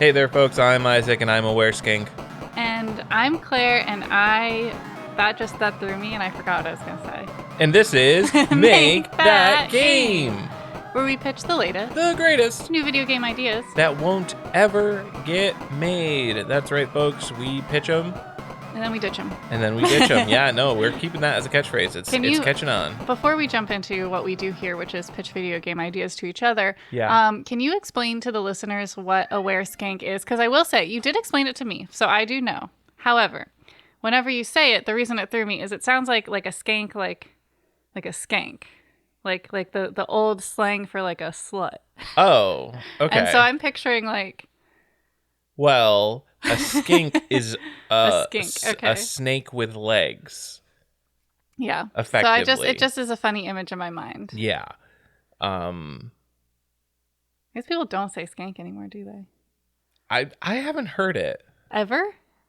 Hey there, folks. I'm Isaac, and I'm a skink. And I'm Claire, and that threw me, and I forgot what I was going to say. And this is Make That Game, where we pitch the latest, the greatest new video game ideas that won't ever get made. That's right, folks. We pitch them. And then we ditch them. Yeah, no, we're keeping that as a catchphrase. It's catching on. Before we jump into what we do here, which is pitch video game ideas to each other, can you explain to the listeners what a skink is? Because I will say, you did explain it to me, so I do know. However, whenever you say it, the reason it threw me is it sounds like a skank, like a skank. Like the old slang for like a slut. Oh, okay. And so I'm picturing like... Well, a skink is a snake with legs. Yeah. Effectively. So it just is a funny image in my mind. Yeah. I guess people don't say skank anymore, do they? I haven't heard it. Ever?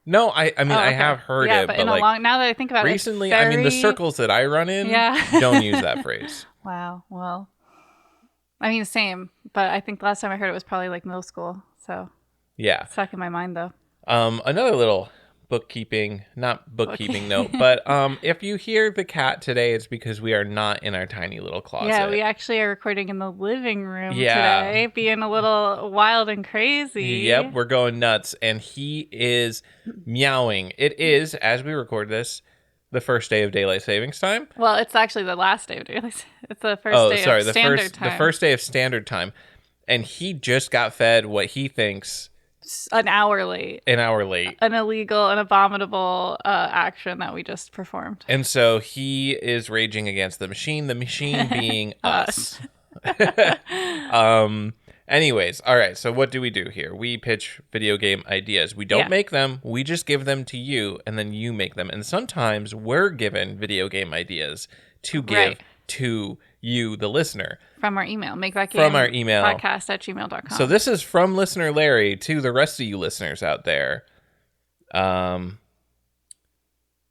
No, I mean, okay. I have heard it, but like, now that I think about recently, it, I mean, the circles that I run in don't use that phrase. Wow. Well, I mean, same, but I think the last time I heard it was probably like middle school. So yeah, stuck in my mind though. Another little not bookkeeping note, but if you hear the cat today, it's because we are not in our tiny little closet. Yeah, we actually are recording in the living room today, being a little wild and crazy. Yep, we're going nuts, and he is meowing. It is, as we record this, the first day of daylight savings time. Well, it's actually the last day of daylight. It's the first day of standard time. The first day of standard time, and he just got fed what he thinks. An hour late. An illegal and abominable action that we just performed. And so he is raging against the machine being us. Anyways, all right, so what do we do here? We pitch video game ideas. We don't make them, we just give them to you, and then you make them. And sometimes we're given video game ideas to give to you, the listener. From our email, podcast@gmail.com. So this is from listener Larry to the rest of you listeners out there.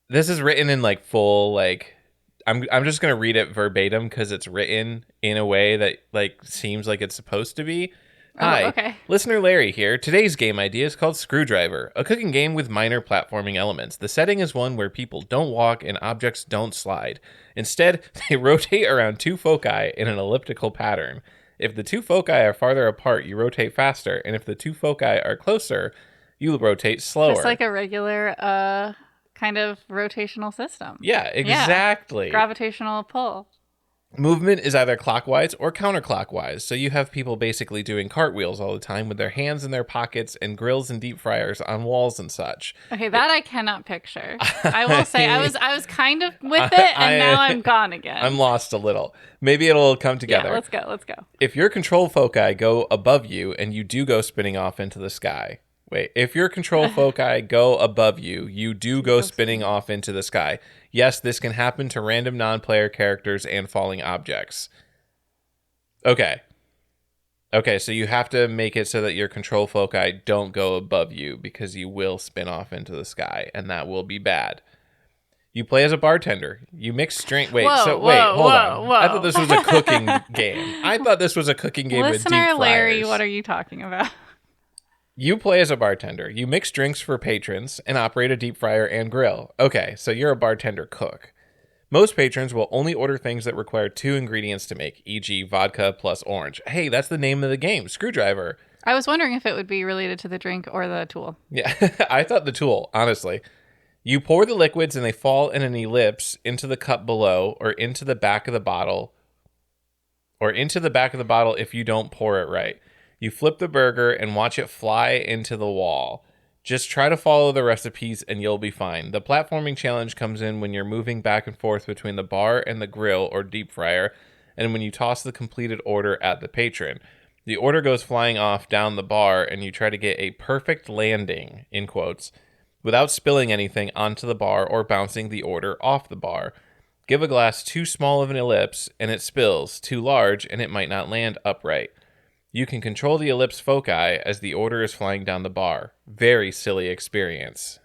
This is written in like full, like, I'm just going to read it verbatim because it's written in a way that like seems like it's supposed to be. Hi, okay. Listener Larry here. Today's game idea is called Screwdriver, a cooking game with minor platforming elements. The setting is one where people don't walk and objects don't slide. Instead, they rotate around two foci in an elliptical pattern. If the two foci are farther apart, you rotate faster, and if the two foci are closer, you rotate slower. Just like a regular kind of rotational system. Yeah, exactly. Yeah. Gravitational pull. Movement is either clockwise or counterclockwise, so you have people basically doing cartwheels all the time with their hands in their pockets and grills and deep fryers on walls and such. Okay, that I cannot picture. I will say I was kind of with it, and now I'm gone again. I'm lost a little. Maybe it'll come together. Yeah, let's go. If your control foci go above you and you do go spinning off into the sky. If your control foci go above you, you do go spinning off into the sky. Yes, this can happen to random non-player characters and falling objects. Okay, so you have to make it so that your control foci don't go above you because you will spin off into the sky, and that will be bad. You play as a bartender. You mix drink. Hold on. I thought this was a cooking game. With deep fryers. Larry, what are you talking about? You play as a bartender. You mix drinks for patrons and operate a deep fryer and grill. Okay, so you're a bartender cook. Most patrons will only order things that require 2 ingredients to make, e.g. vodka plus orange. Hey, that's the name of the game, Screwdriver. I was wondering if it would be related to the drink or the tool. Yeah, I thought the tool, honestly. You pour the liquids and they fall in an ellipse into the cup below or into the back of the bottle. If you don't pour it right. You flip the burger and watch it fly into the wall. Just try to follow the recipes and you'll be fine. The platforming challenge comes in when you're moving back and forth between the bar and the grill or deep fryer, and when you toss the completed order at the patron. The order goes flying off down the bar and you try to get a perfect landing, in quotes, without spilling anything onto the bar or bouncing the order off the bar. Give a glass too small of an ellipse and it spills, too large and it might not land upright. You can control the ellipse foci as the order is flying down the bar. Very silly experience.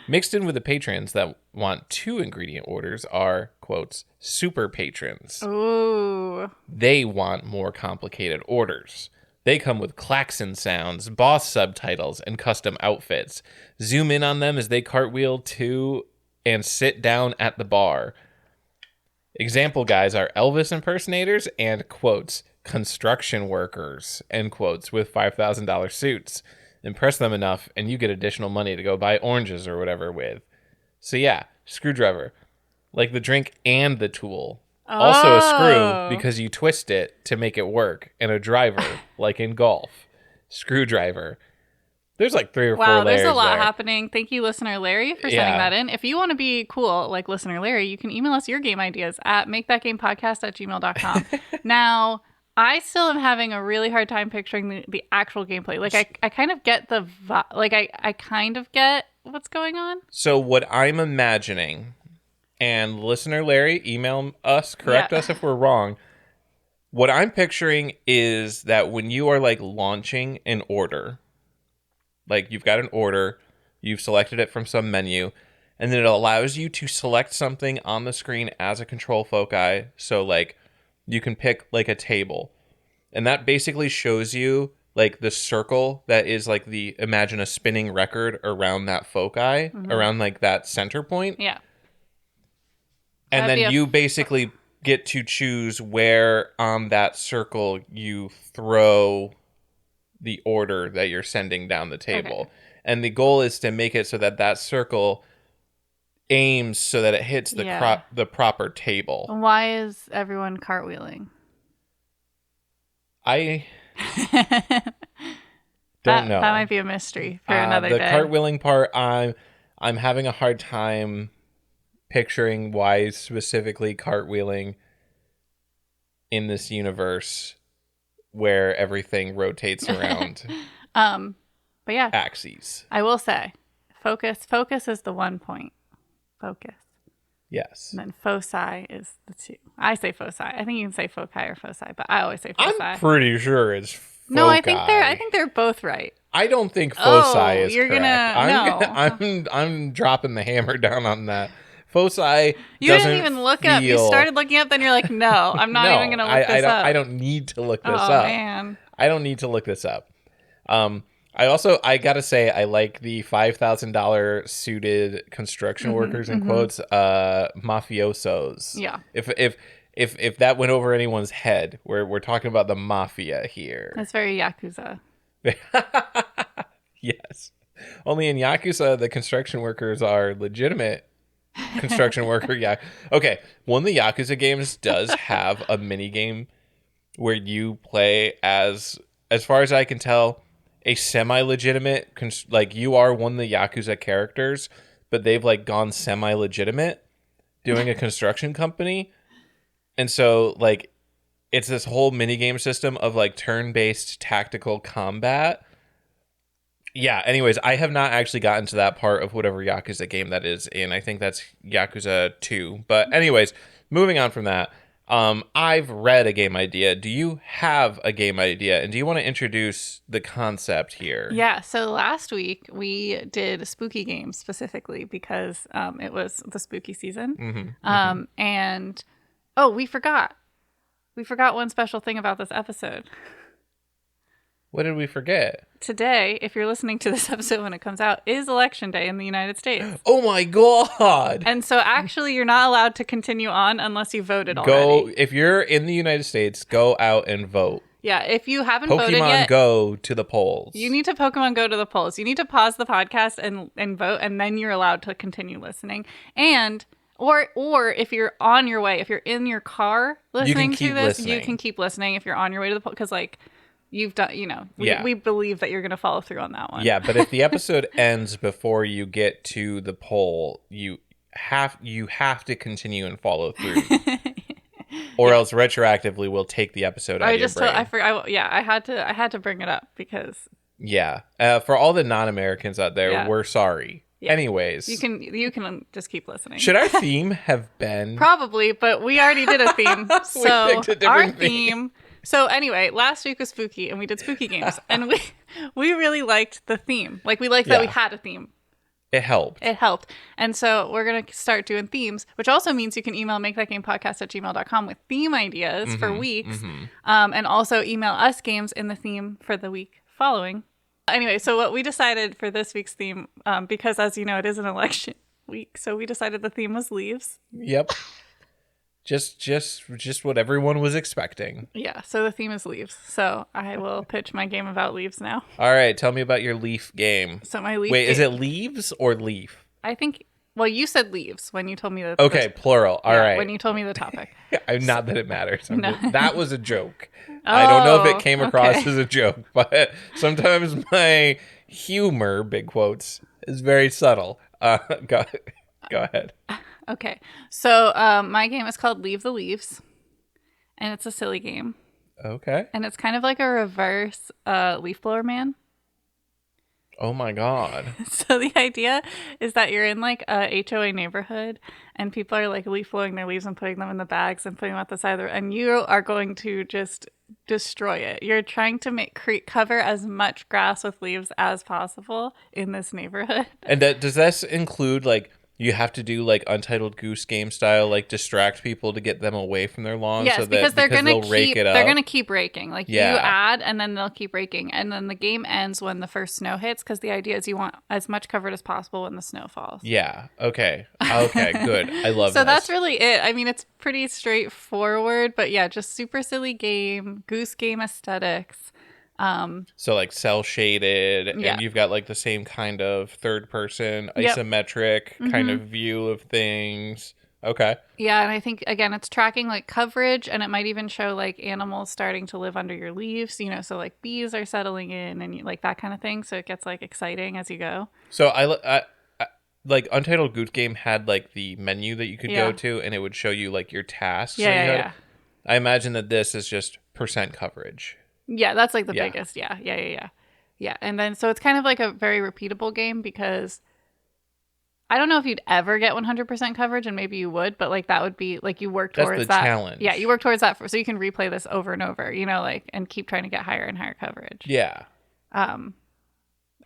Mixed in with the patrons that want 2 ingredient orders are, quotes, super patrons. Ooh. They want more complicated orders. They come with klaxon sounds, boss subtitles, and custom outfits. Zoom in on them as they cartwheel to and sit down at the bar. Example guys are Elvis impersonators and, quotes, construction workers, end quotes, with $5,000 suits. Impress them enough, and you get additional money to go buy oranges or whatever with. So yeah, screwdriver. Like the drink and the tool. Oh. Also a screw, because you twist it to make it work. And a driver, like in golf. Screwdriver. There's like 3 or 4 layers. Wow, there's a lot there. happening. Thank you, listener Larry, for sending that in. If you want to be cool like listener Larry, you can email us your game ideas at makeThatGamePodcast@gmail.com. Now, I still am having a really hard time picturing the actual gameplay. Like, I kind of get the like I kind of get what's going on. So what I'm imagining, and listener Larry, email us, correct us if we're wrong. What I'm picturing is that when you are like launching an order, like you've got an order, you've selected it from some menu, and then it allows you to select something on the screen as a control foci. So like you can pick like a table, and that basically shows you like the circle that is like imagine a spinning record around that foci, around like that center point. Yeah. And then you basically get to choose where on that circle you throw the order that you're sending down the table. Okay. And the goal is to make it so that that circle aims so that it hits the proper table. Why is everyone cartwheeling? I don't know. That might be a mystery for another day. The cartwheeling part, I'm having a hard time picturing why specifically cartwheeling in this universe where everything rotates around but yeah, axes. I will say focus is the 1 point. Focus. Yes. And then foci is the 2. I say foci. I think you can say foci or foci, but I always say foci. I'm pretty sure it's foci. No, I think they're both right. I don't think foci is you're correct. I'm dropping the hammer down on that. Foci you didn't even look up. You started looking up, then you're like, no, I'm not even going to look this up. I don't need to look this up. Oh, man. I don't need to look this up. I got to say, I like the $5,000 suited construction workers, in quotes, mafiosos. Yeah. If that went over anyone's head, we're talking about the mafia here. That's very Yakuza. Yes. Only in Yakuza, the construction workers are legitimate construction worker. Yeah. Okay. One of the Yakuza games does have a mini game where you play as far as I can tell, a semi-legitimate, like you are one of the Yakuza characters, but they've like gone semi-legitimate doing a construction company. And so like it's this whole mini game system of like turn-based tactical combat. Yeah, anyways, I have not actually gotten to that part of whatever Yakuza game that is in. I think that's Yakuza 2. But anyways, moving on from that, I've read a game idea. Do you have a game idea? And do you want to introduce the concept here? Yeah, so last week we did spooky games specifically because it was the spooky season. And, we forgot. We forgot one special thing about this episode. What did we forget? Today, if you're listening to this episode when it comes out, is Election Day in the United States. Oh my God. And so actually you're not allowed to continue on unless you voted already. If you're in the United States, go out and vote. Yeah, if you haven't voted yet. Pokemon Go to the polls. You need to Pokemon Go to the polls. You need to pause the podcast and vote, and then you're allowed to continue listening. And or if you're on your way, if you're in your car listening to this, you can keep listening if you're on your way to the poll, because like you've done, we believe that you're going to follow through on that one. Yeah, but if the episode ends before you get to the poll, you have to continue and follow through. Or else retroactively we'll take the episode out of your brain. I had to bring it up because for all the non-Americans out there, we're sorry. Yeah. Anyways, you can just keep listening. Should our theme have been probably, but we already did a theme. So our theme. So anyway, last week was spooky and we did spooky games and we really liked the theme. Like we liked that we had a theme. It helped. It helped. And so we're going to start doing themes, which also means you can email makethatgamepodcast@gmail.com with theme ideas for weeks. And also email us games in the theme for the week following. Anyway, so what we decided for this week's theme, because as you know, it is an election week, so we decided the theme was leaves. Yep. Just what everyone was expecting. Yeah, so the theme is leaves. So I will pitch my game about leaves now. All right, tell me about your leaf game. So my leaf Wait, is it leaves or leaf? I think, well, you said leaves when you told me the... Okay, plural. All right. When you told me the topic. Not that it matters. No. That was a joke. I don't know if it came across okay. as a joke, but sometimes my humor, big quotes, is very subtle. Go ahead. Okay, so my game is called Leave the Leaves, and it's a silly game. Okay. And it's kind of like a reverse Leaf Blower Man. Oh my God. So the idea is that you're in like a HOA neighborhood, and people are like leaf blowing their leaves and putting them in the bags and putting them at the side of the road, and you are going to just destroy it. You're trying to cover as much grass with leaves as possible in this neighborhood. And does this include like you have to do like Untitled Goose Game style, like distract people to get them away from their lawn? Yes, so that, because they're going to rake it up? They're going to keep raking. Like you add, and then they'll keep raking, and then the game ends when the first snow hits. Because the idea is you want as much covered as possible when the snow falls. Yeah. Okay. Good. I love. So that's really it. I mean, it's pretty straightforward, but yeah, just super silly game, goose game aesthetics. So like cell shaded, and you've got like the same kind of third person isometric kind of view of things. Okay. Yeah, and I think again it's tracking like coverage, and it might even show like animals starting to live under your leaves, so like bees are settling in and like that kind of thing, so it gets like exciting as you go. So I like Untitled Goose Game had like the menu that you could go to, and it would show you like your tasks. Yeah. I imagine that this is just percent coverage. Yeah, that's like the biggest. Yeah. And then so it's kind of like a very repeatable game, because I don't know if you'd ever get 100% coverage, and maybe you would, but like that would be like you work towards that. That's the challenge. Yeah, you work towards that so you can replay this over and over, like and keep trying to get higher and higher coverage. Yeah. And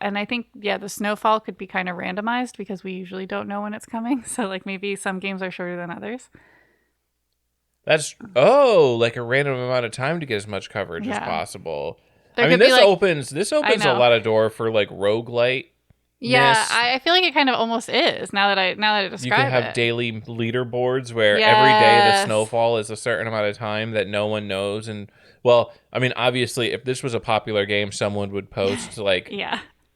I think the snowfall could be kind of randomized because we usually don't know when it's coming. So like maybe some games are shorter than others. That's like a random amount of time to get as much coverage as possible. There I mean, this opens a lot of door for like roguelite. Yeah, I feel like it kind of almost is now that I describe it. You can have daily leaderboards where every day the snowfall is a certain amount of time that no one knows. And well, I mean, obviously, if this was a popular game, someone would post like,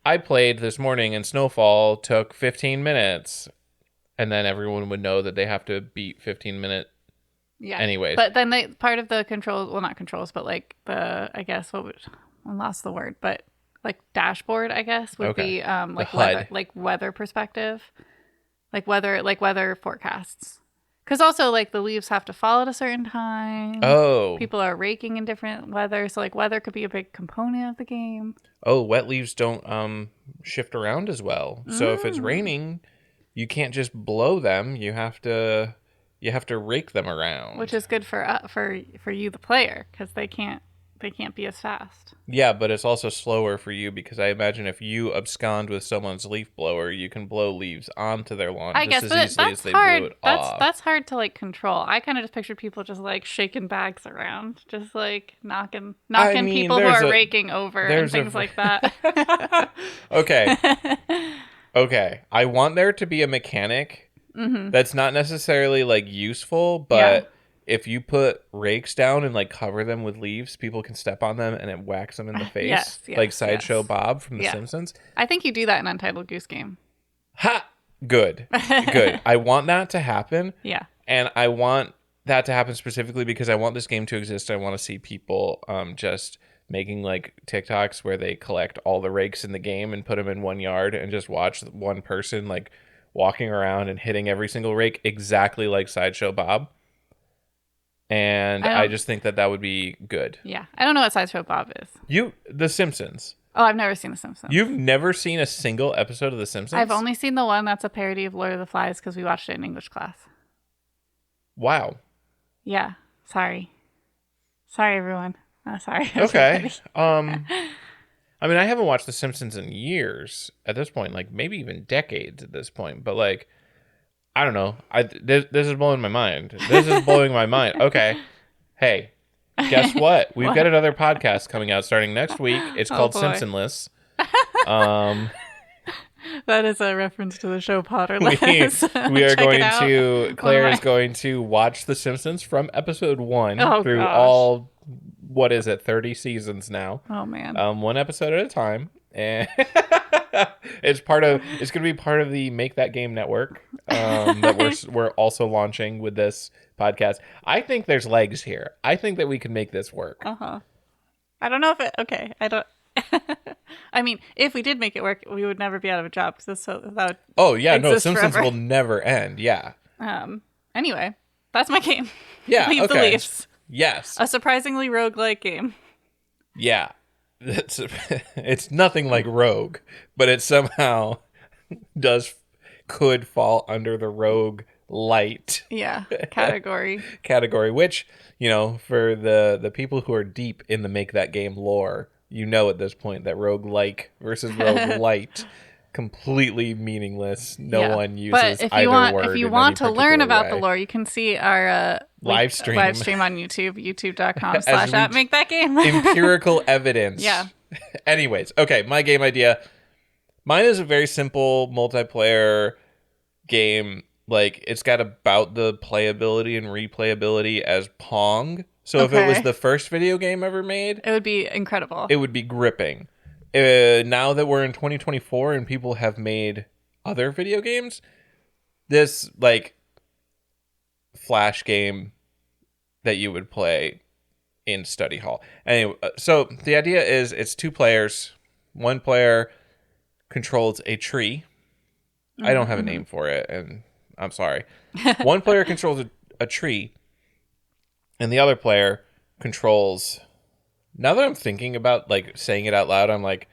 I played this morning and snowfall took 15 minutes, and then everyone would know that they have to beat 15-minute. Yeah. Anyways, but then part of the controls, well, not controls, but like I lost the word, but like dashboard, I guess, would be like weather perspective, like weather forecasts. Because also like the leaves have to fall at a certain time. Oh, people are raking in different weather, so like weather could be a big component of the game. Oh, wet leaves don't shift around as well. So if it's raining, you can't just blow them. You have to rake them around, which is good for you, the player, because they can't be as fast. Yeah, but it's also slower for you, because I imagine if you abscond with someone's leaf blower, you can blow leaves onto their lawn as easily as they blew it off. That's hard to like control. I kind of just pictured people just like shaking bags around, just like knocking people who are raking over and things like that. Okay. I want there to be a mechanic that's not necessarily like useful, but if you put rakes down and like cover them with leaves, people can step on them and it whacks them in the face, like Sideshow Bob from The Simpsons. I think you do that in Untitled Goose Game. Ha! Good. I want that to happen. Yeah. And I want that to happen specifically because I want this game to exist. I want to see people just making like TikToks where they collect all the rakes in the game and put them in one yard and just watch one person like walking around and hitting every single rake exactly like Sideshow Bob. And I just think that would be good. Yeah. I don't know what Sideshow Bob is. The Simpsons. Oh, I've never seen The Simpsons. You've never seen a single episode of The Simpsons? I've only seen the one that's a parody of Lord of the Flies because we watched it in English class. Wow. Yeah. Sorry, everyone. Oh, sorry. Okay. I mean, I haven't watched The Simpsons in years at this point, like maybe even decades at this point. But like, I don't know. This is blowing my mind. This is blowing my mind. Okay, hey, guess what? We've got another podcast coming out starting next week. It's called Simpsonless. That is a reference to the show Potterless. We are going to. Claire is going to watch The Simpsons from episode 1 through all. What is it? 30 seasons now. Oh man. One episode at a time, and it's going to be part of the Make That Game network that we're also launching with this podcast. I think there's legs here. I think that we can make this work. I don't know if it. Okay, I don't. I mean, if we did make it work, we would never be out of a job because that would Simpsons forever. will never end. Yeah. Anyway, that's my game. Yeah. Leave the Leafs. Yes. A surprisingly roguelike game. Yeah. It's nothing like Rogue, but it somehow could fall under the rogue light category, which, for the people who are deep in the Make That Game lore, at this point that roguelike versus roguelite completely meaningless. No one uses either word. If you want to learn about the lore, you can see our live stream on YouTube, youtube.com/@MakeThatGame. Empirical evidence. Yeah. Anyways, okay, my game idea. Mine is a very simple multiplayer game. Like, it's got about the playability and replayability as Pong. So if it was the first video game ever made, it would be incredible. It would be gripping. Now that we're in 2024 and people have made other video games, this like Flash game that you would play in study hall. Anyway, so the idea is it's 2 players. One player controls a tree. I don't have a name for it, and I'm sorry. One player controls a tree, and the other player controls... Now that I'm thinking about like saying it out loud, I'm like,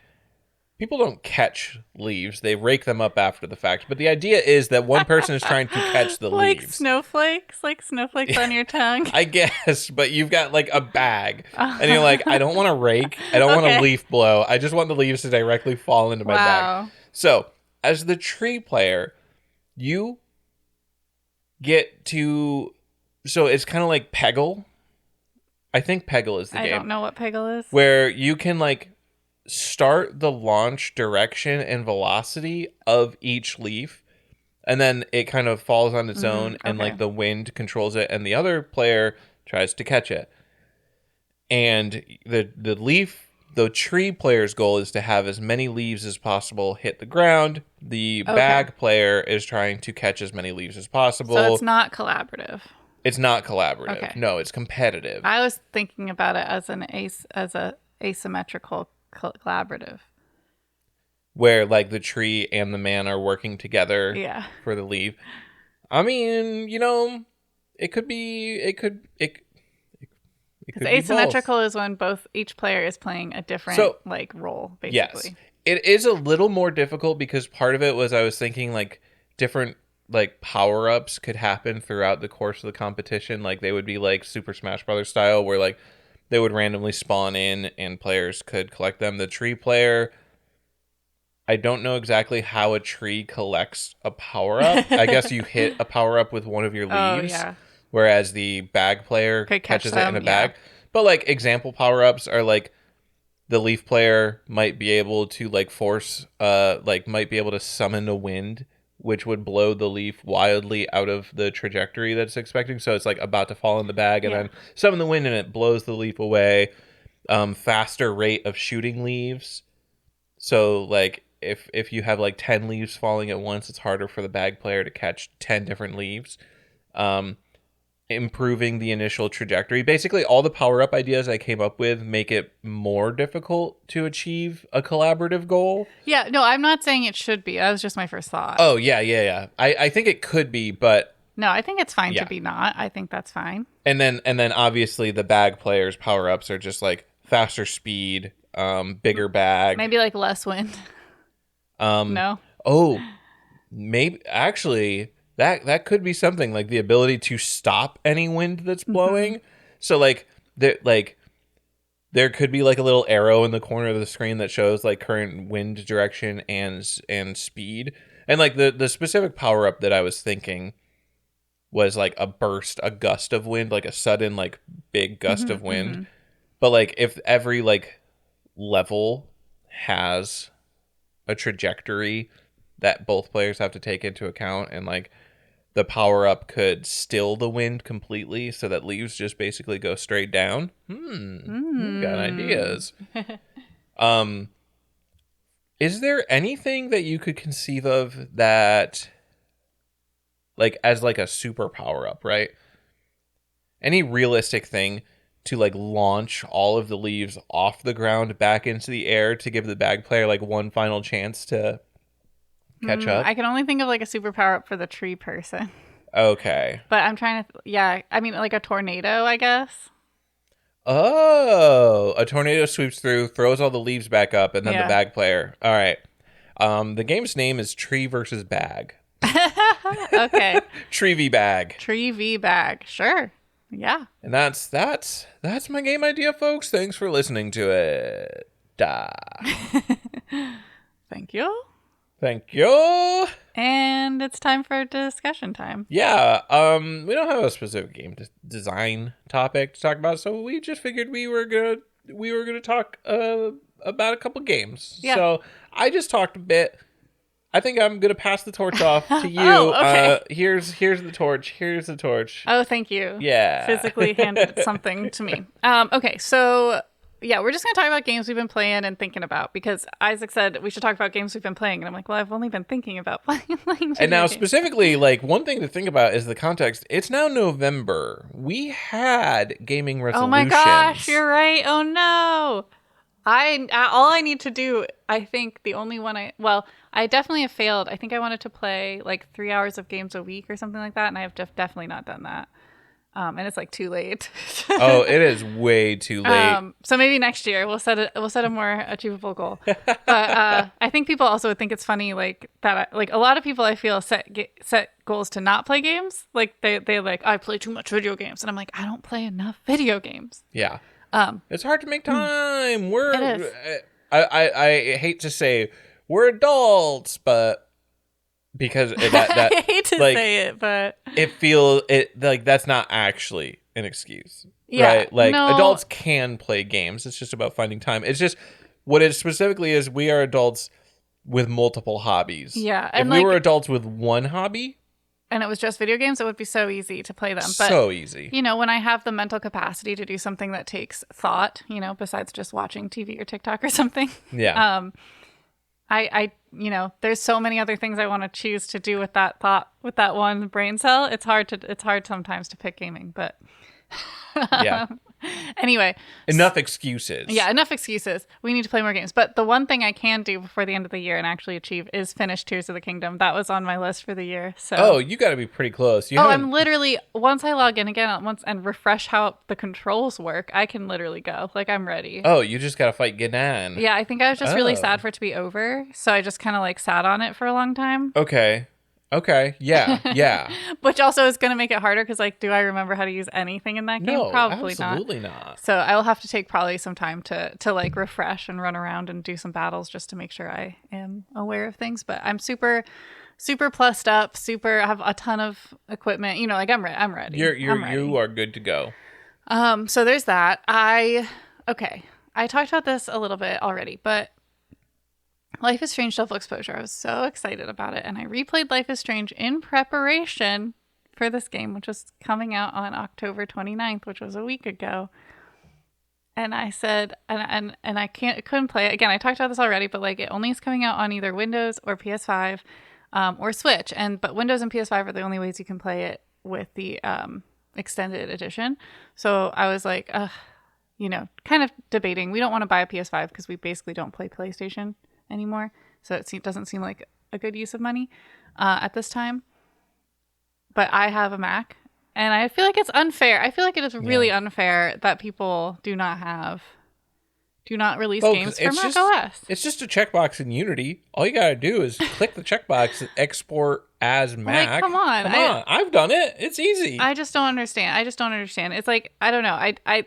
people don't catch leaves. They rake them up after the fact. But the idea is that one person is trying to catch the leaves. Like snowflakes on your tongue. I guess, but you've got like a bag. And you're like, I don't want to rake. I don't want to leaf blow. I just want the leaves to directly fall into my bag. So, as the tree player, you get to... So, it's kind of like Peggle. I think Peggle is the game. I don't know what Peggle is. Where you can like start the launch direction and velocity of each leaf, and then it kind of falls on its own, and like the wind controls it, and the other player tries to catch it. And the tree player's goal is to have as many leaves as possible hit the ground. The bag player is trying to catch as many leaves as possible. So it's not collaborative. It's not collaborative. Okay. No, it's competitive. I was thinking about it as a asymmetrical collaborative, where like the tree and the man are working together for the leaf. I mean, it could be. Because asymmetrical is when each player is playing a different role, basically. Yes, it is a little more difficult because part of it was I was thinking like different. Like power-ups could happen throughout the course of the competition. Like they would be like Super Smash Brothers style where like they would randomly spawn in and players could collect them. The tree player, I don't know exactly how a tree collects a power-up. I guess you hit a power-up with one of your leaves. Whereas the bag player catches it in a bag. But like example power-ups are like the leaf player might be able to like might be able to summon a wind, which would blow the leaf wildly out of the trajectory that's expecting. So it's like about to fall in the bag and then summon the wind and it blows the leaf away. Faster rate of shooting leaves. So like if you have like 10 leaves falling at once, it's harder for the bag player to catch 10 different leaves. Improving the initial trajectory. Basically, all the power-up ideas I came up with make it more difficult to achieve a collaborative goal. Yeah, no, I'm not saying it should be. That was just my first thought. Oh, yeah. I think it could be, but... No, I think it's fine to be not. I think that's fine. And then obviously the bag players' power-ups are just like faster speed, bigger bag. Maybe like less wind. No? Oh, maybe... Actually... That could be something, like the ability to stop any wind that's blowing. So like there could be like a little arrow in the corner of the screen that shows like current wind direction and speed. And like the specific power up that I was thinking was like a gust of wind, like a sudden like big gust of wind. But like if every like level has a trajectory that both players have to take into account, and like the power up could still the wind completely so that leaves just basically go straight down. Got ideas. Is there anything that you could conceive of that like as like a super power up, right? Any realistic thing to like launch all of the leaves off the ground back into the air to give the bag player like one final chance to catch up? I can only think of like a super power up for the tree person. Okay. But I'm trying to, I mean, like a tornado, I guess. Oh, a tornado sweeps through, throws all the leaves back up, and then the bag player. All right. The game's name is Tree versus Bag. Okay. Tree v Bag. Tree v Bag. Sure. Yeah. And that's my game idea, folks. Thanks for listening to it. Thank you. Thank you. And it's time for discussion time. Yeah. We don't have a specific game design topic to talk about, so we just figured we were gonna talk about a couple games. Yeah. So I just talked a bit. I think I'm gonna pass the torch off to you. Okay. Here's the torch. Here's the torch. Oh, thank you. Yeah. Physically handed something to me. Okay, so yeah, we're just gonna talk about games we've been playing and thinking about, because Isaac said we should talk about games we've been playing, and I'm like, well, I've only been thinking about playing. And now specifically, like one thing to think about is the context. It's now November. We had gaming resolutions. Oh my gosh, you're right. Oh no. All I need to do, I think the only one I definitely have failed. I think I wanted to play like 3 hours of games a week or something like that, and I have definitely not done that. And it's like too late. Oh, it is way too late. So maybe next year we'll set a more achievable goal. But I think people also would think it's funny like that. Like a lot of people I feel set goals to not play games. Like they like, I play too much video games, and I'm like, I don't play enough video games. Yeah. It's hard to make time. I hate to say we're adults, but because that I hate to like, say it, but it like that's not actually an excuse. Yeah, right? Like no. Adults can play games. It's just about finding time. It's just what it specifically is. We are adults with multiple hobbies. Yeah. If we were adults with one hobby, and it was just video games, it would be so easy to play them. But, so easy. You know, when I have the mental capacity to do something that takes thought, you know, besides just watching TV or TikTok or something. Yeah. I you know, there's so many other things I want to choose to do with that thought, with that one brain cell. It's hard sometimes to pick gaming, but yeah. Anyway, enough excuses. Yeah, enough excuses. We need to play more games. But the one thing I can do before the end of the year and actually achieve is finish Tears of the Kingdom. That was on my list for the year. So you got to be pretty close. I'm literally, once I log in again and refresh how the controls work, I can literally go. Like, I'm ready. Oh, you just got to fight Ganon. Yeah, I think I was just really sad for it to be over. So I just kind of like sat on it for a long time. Okay. Yeah. Which also is going to make it harder because, like, do I remember how to use anything in that game? No, Probably absolutely not. So I will have to take probably some time to like refresh and run around and do some battles just to make sure I am aware of things. But I'm super plussed up. I have a ton of equipment. You know, like I'm ready. I'm ready. You are good to go. So there's that. I talked about this a little bit already, but Life is Strange Double Exposure. I was so excited about it. And I replayed Life is Strange in preparation for this game, which was coming out on October 29th, which was a week ago. And I said, and I couldn't play it. Again, I talked about this already, but like it only is coming out on either Windows or PS5 or Switch. But Windows and PS5 are the only ways you can play it with the extended edition. So I was like, you know, kind of debating. We don't want to buy a PS5 because we basically don't play PlayStation anymore, so it doesn't seem like a good use of money at this time. But I have a Mac, and I feel like it's unfair. I feel like it is really unfair that people do not release games for Mac OS. It's just a checkbox in Unity. All you gotta do is click the checkbox and export as Mac. Like, come on. I've done it. It's easy. I just don't understand. It's like, I don't know.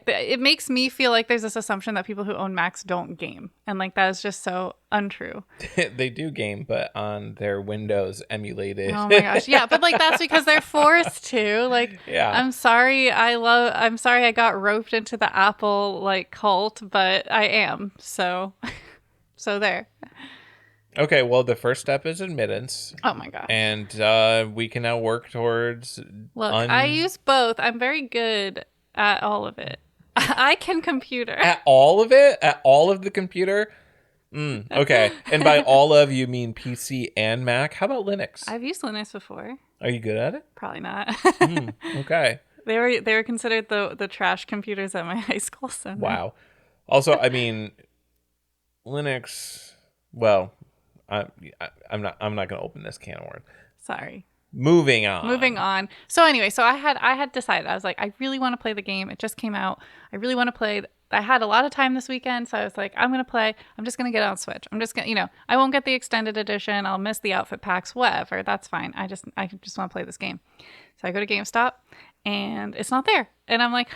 It makes me feel like there's this assumption that people who own Macs don't game. And like, that is just so untrue. They do game, but on their Windows emulated. Oh my gosh. Yeah. But like, that's because they're forced to. Like, yeah. I'm sorry I got roped into the Apple like cult, but I am. So there. Okay, well, the first step is admittance. Oh my gosh. And we can now work towards... Look, I use both. I'm very good at all of it. I can computer. At all of it? At all of the computer? Okay. And by all of, you mean PC and Mac? How about Linux? I've used Linux before. Are you good at it? Probably not. Okay. They were considered the trash computers at my high school. So wow. Also, I mean, Linux... Well... I'm not going to open this can of worms. Sorry. Moving on. So anyway, I had decided, I was like, I really want to play the game. It just came out. I really want to play. I had a lot of time this weekend, so I was like, I'm going to play. I'm just going to get it on Switch. I'm just going to, I won't get the extended edition. I'll miss the outfit packs, whatever. That's fine. I just want to play this game. So I go to GameStop and it's not there. And I'm like,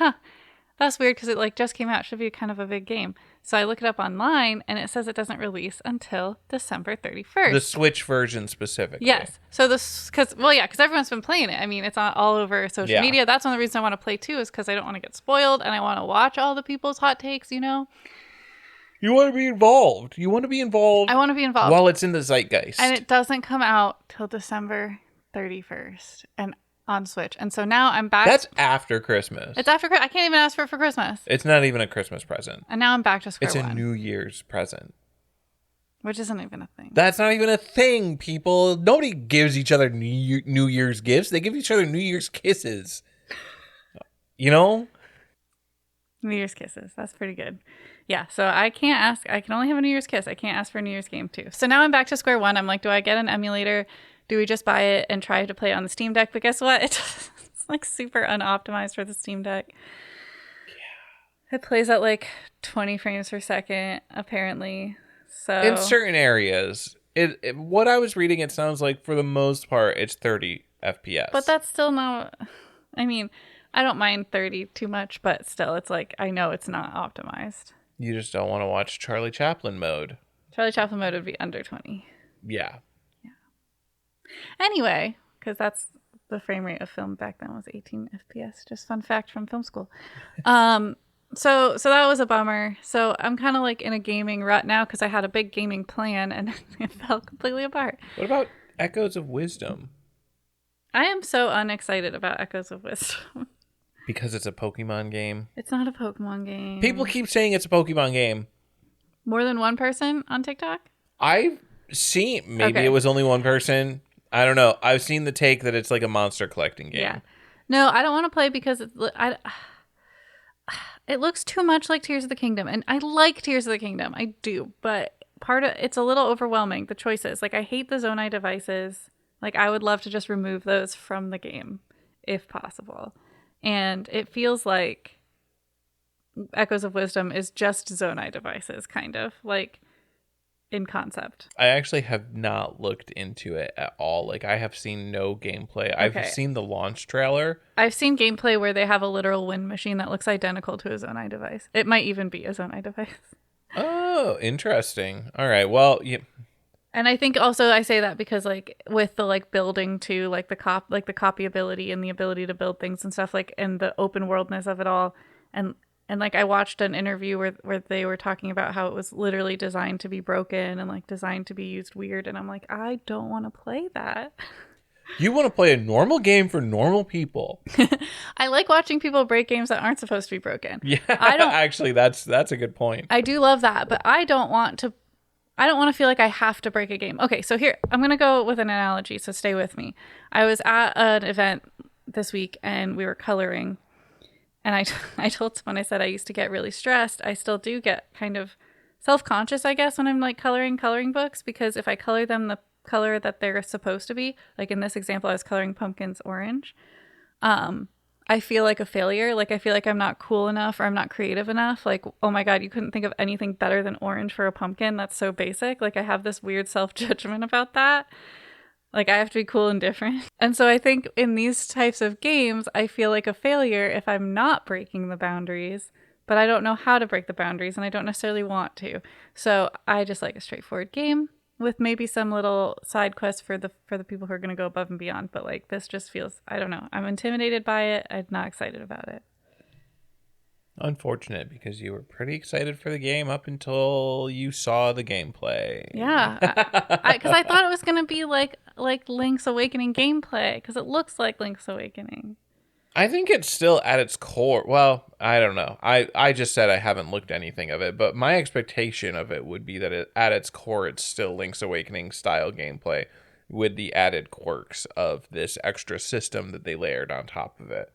that's weird because it like just came out. It should be kind of a big game. So I look it up online and it says it doesn't release until December 31st. The Switch version specifically. Yes. So because everyone's been playing it. I mean, it's all over social media. That's one of the reasons I want to play too, is because I don't want to get spoiled and I want to watch all the people's hot takes, You want to be involved. I want to be involved. While it's in the zeitgeist. And it doesn't come out till December 31st. And on Switch. And so now I'm back. That's after Christmas. It's after I can't even ask for it for Christmas. It's not even a Christmas present. And now I'm back to square one. It's a New Year's present. Which isn't even a thing. That's not even a thing, people. Nobody gives each other New Year's gifts. They give each other New Year's kisses. New Year's kisses. That's pretty good. Yeah, so I can't ask. I can only have a New Year's kiss. I can't ask for a New Year's game too. So now I'm back to square one. I'm like, do I get an emulator? Do we just buy it and try to play it on the Steam Deck? But guess what? It's like super unoptimized for the Steam Deck. Yeah. It plays at like 20 frames per second, apparently. So in certain areas, what I was reading, it sounds like for the most part, it's 30 FPS. But that's still not... I mean, I don't mind 30 too much, but still, it's like, I know it's not optimized. You just don't want to watch Charlie Chaplin mode. Charlie Chaplin mode would be under 20. Yeah. Anyway, because that's the frame rate of film back then was 18 FPS. Just fun fact from film school. So that was a bummer. So I'm kind of like in a gaming rut now because I had a big gaming plan and it fell completely apart. What about Echoes of Wisdom? I am so unexcited about Echoes of Wisdom. Because it's a Pokemon game? It's not a Pokemon game. People keep saying it's a Pokemon game. More than one person on TikTok? I've seen, maybe it was only one person. I don't know. I've seen the take that it's like a monster collecting game. Yeah. No, I don't want to play because it looks too much like Tears of the Kingdom. And I like Tears of the Kingdom. I do. But it's a little overwhelming, the choices. Like, I hate the Zonai devices. Like, I would love to just remove those from the game, if possible. And it feels like Echoes of Wisdom is just Zonai devices, kind of. Like... in concept. I actually have not looked into it at all. Like, I have seen no gameplay. I've seen the launch trailer. I've seen gameplay where they have a literal wind machine that looks identical to a Zonai device. It might even be a Zonai device. Oh, interesting. All right. Well, yeah. And I think also I say that because like with the like building too, like the copyability and the ability to build things and stuff, like, and the open worldness of it all, and like I watched an interview where they were talking about how it was literally designed to be broken and like designed to be used weird. And I'm like, I don't want to play that. You want to play a normal game for normal people. I like watching people break games that aren't supposed to be broken. Yeah, I don't actually. That's a good point. I do love that, but I don't want to feel like I have to break a game. Okay, so here I'm gonna go with an analogy. So stay with me. I was at an event this week and we were coloring. And I told someone, I said I used to get really stressed. I still do get kind of self-conscious, I guess, when I'm like coloring books, because if I color them the color that they're supposed to be, like in this example, I was coloring pumpkins orange, I feel like a failure. Like, I feel like I'm not cool enough or I'm not creative enough. Like, oh my God, you couldn't think of anything better than orange for a pumpkin. That's so basic. Like, I have this weird self-judgment about that. Like, I have to be cool and different. And so I think in these types of games, I feel like a failure if I'm not breaking the boundaries, but I don't know how to break the boundaries and I don't necessarily want to. So I just like a straightforward game with maybe some little side quests for the people who are going to go above and beyond. But like, this just feels, I don't know. I'm intimidated by it. I'm not excited about it. Unfortunate, because you were pretty excited for the game up until you saw the gameplay. Yeah, because I thought it was gonna be like Link's Awakening gameplay, because it looks like Link's Awakening. I think it's still at its core. Well, I don't know. I just said I haven't looked anything of it, but my expectation of it would be that at its core, it's still Link's Awakening style gameplay with the added quirks of this extra system that they layered on top of it.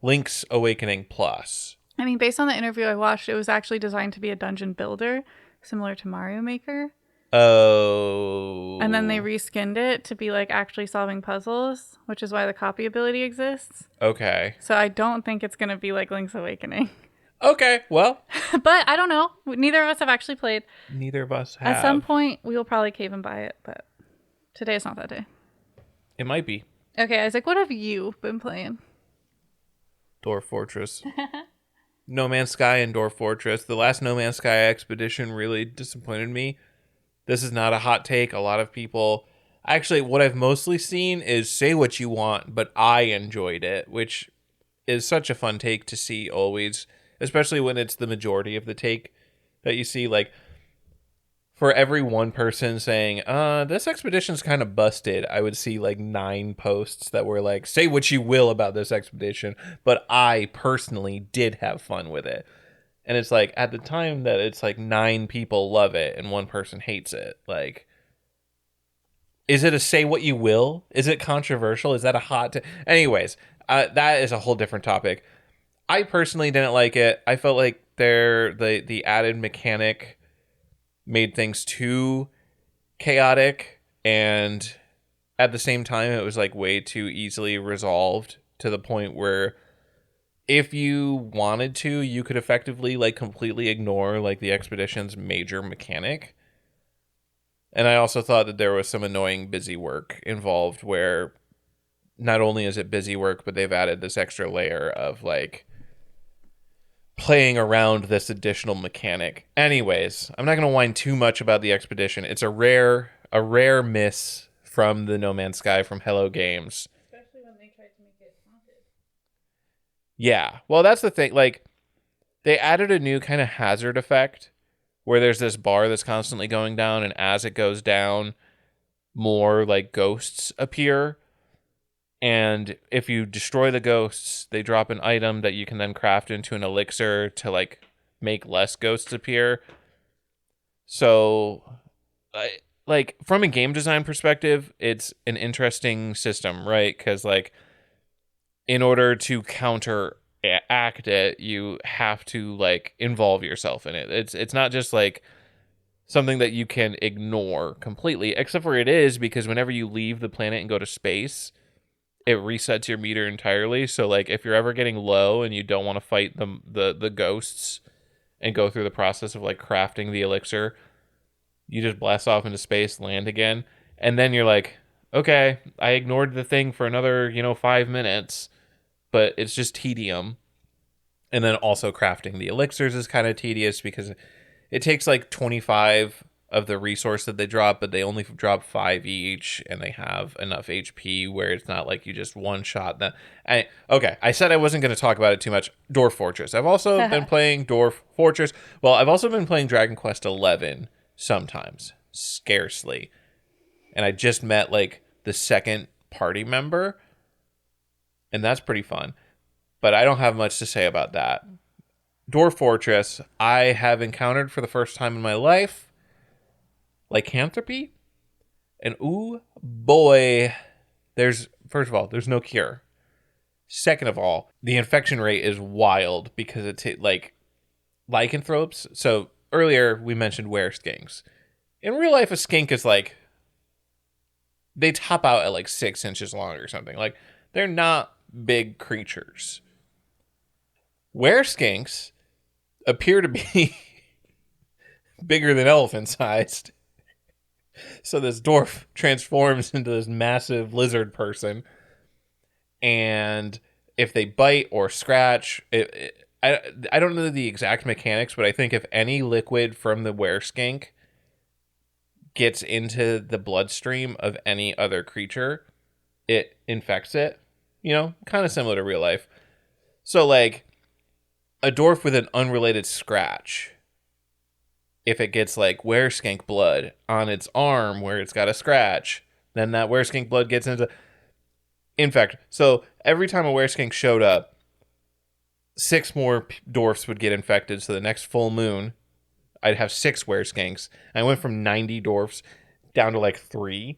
Link's Awakening Plus. I mean, based on the interview I watched, it was actually designed to be a dungeon builder, similar to Mario Maker. Oh. And then they reskinned it to be like actually solving puzzles, which is why the copy ability exists. Okay. So I don't think it's going to be like Link's Awakening. Okay, well. But I don't know. Neither of us have actually played. Neither of us have. At some point, we will probably cave and buy it, but today is not that day. It might be. Okay, Isaac, what have you been playing? Dwarf Fortress. No Man's Sky and Dwarf Fortress. The last No Man's Sky expedition really disappointed me. This is not a hot take. A lot of people... Actually, what I've mostly seen is say what you want, but I enjoyed it, which is such a fun take to see always, especially when it's the majority of the take that you see. Like, for every one person saying, this expedition's kind of busted, I would see like 9 posts that were like, say what you will about this expedition, but I personally did have fun with it. And it's like, at the time that it's like 9 people love it and 1 person hates it, like, is it a say what you will? Is it controversial? Is that a hot... Anyways, that is a whole different topic. I personally didn't like it. I felt like the added mechanic made things too chaotic, and at the same time it was like way too easily resolved to the point where if you wanted to, you could effectively like completely ignore like the expedition's major mechanic. And I also thought that there was some annoying busy work involved where not only is it busy work, but they've added this extra layer of like playing around this additional mechanic. Anyways, I'm not going to whine too much about the expedition. It's a rare miss from the No Man's Sky from Hello Games. Especially when they tried to make it haunted. Yeah. Well, that's the thing. Like, they added a new kind of hazard effect where there's this bar that's constantly going down, and as it goes down, more like ghosts appear. And if you destroy the ghosts, they drop an item that you can then craft into an elixir to like make less ghosts appear. So, like from a game design perspective, it's an interesting system, right? Because like in order to counteract it, you have to like involve yourself in it. It's not just like something that you can ignore completely, except for it is, because whenever you leave the planet and go to space, it resets your meter entirely. So like if you're ever getting low and you don't want to fight the ghosts and go through the process of like crafting the elixir, you just blast off into space, land again, and then you're like, okay, I ignored the thing for another 5 minutes, but it's just tedium. And then also crafting the elixirs is kind of tedious because it takes like 25 of the resource that they drop, but they only drop 5 each, and they have enough HP where it's not like you just one shot them. Okay, I said I wasn't going to talk about it too much. Dwarf Fortress. I've also been playing Dwarf Fortress. Well, I've also been playing Dragon Quest XI sometimes, scarcely. And I just met like the second party member, and that's pretty fun. But I don't have much to say about that. Dwarf Fortress, I have encountered for the first time in my life lycanthropy, and ooh boy, first of all, there's no cure. Second of all, the infection rate is wild because it's like lycanthropes. So earlier we mentioned skinks. In real life, a skink is like, they top out at like 6 inches long or something. Like, they're not big creatures. Skinks appear to be bigger than elephant sized. So this dwarf transforms into this massive lizard person, and if they bite or scratch, I don't know the exact mechanics, but I think if any liquid from the were-skink gets into the bloodstream of any other creature, it infects it. You know, kind of similar to real life. So, like, a dwarf with an unrelated scratch, if it gets, like, were-skink blood on its arm where it's got a scratch, then that were-skink blood gets into... infect. So, every time a were-skink showed up, 6 more dwarfs would get infected. So, the next full moon, I'd have 6 were-skinks. I went from 90 dwarfs down to, like, 3.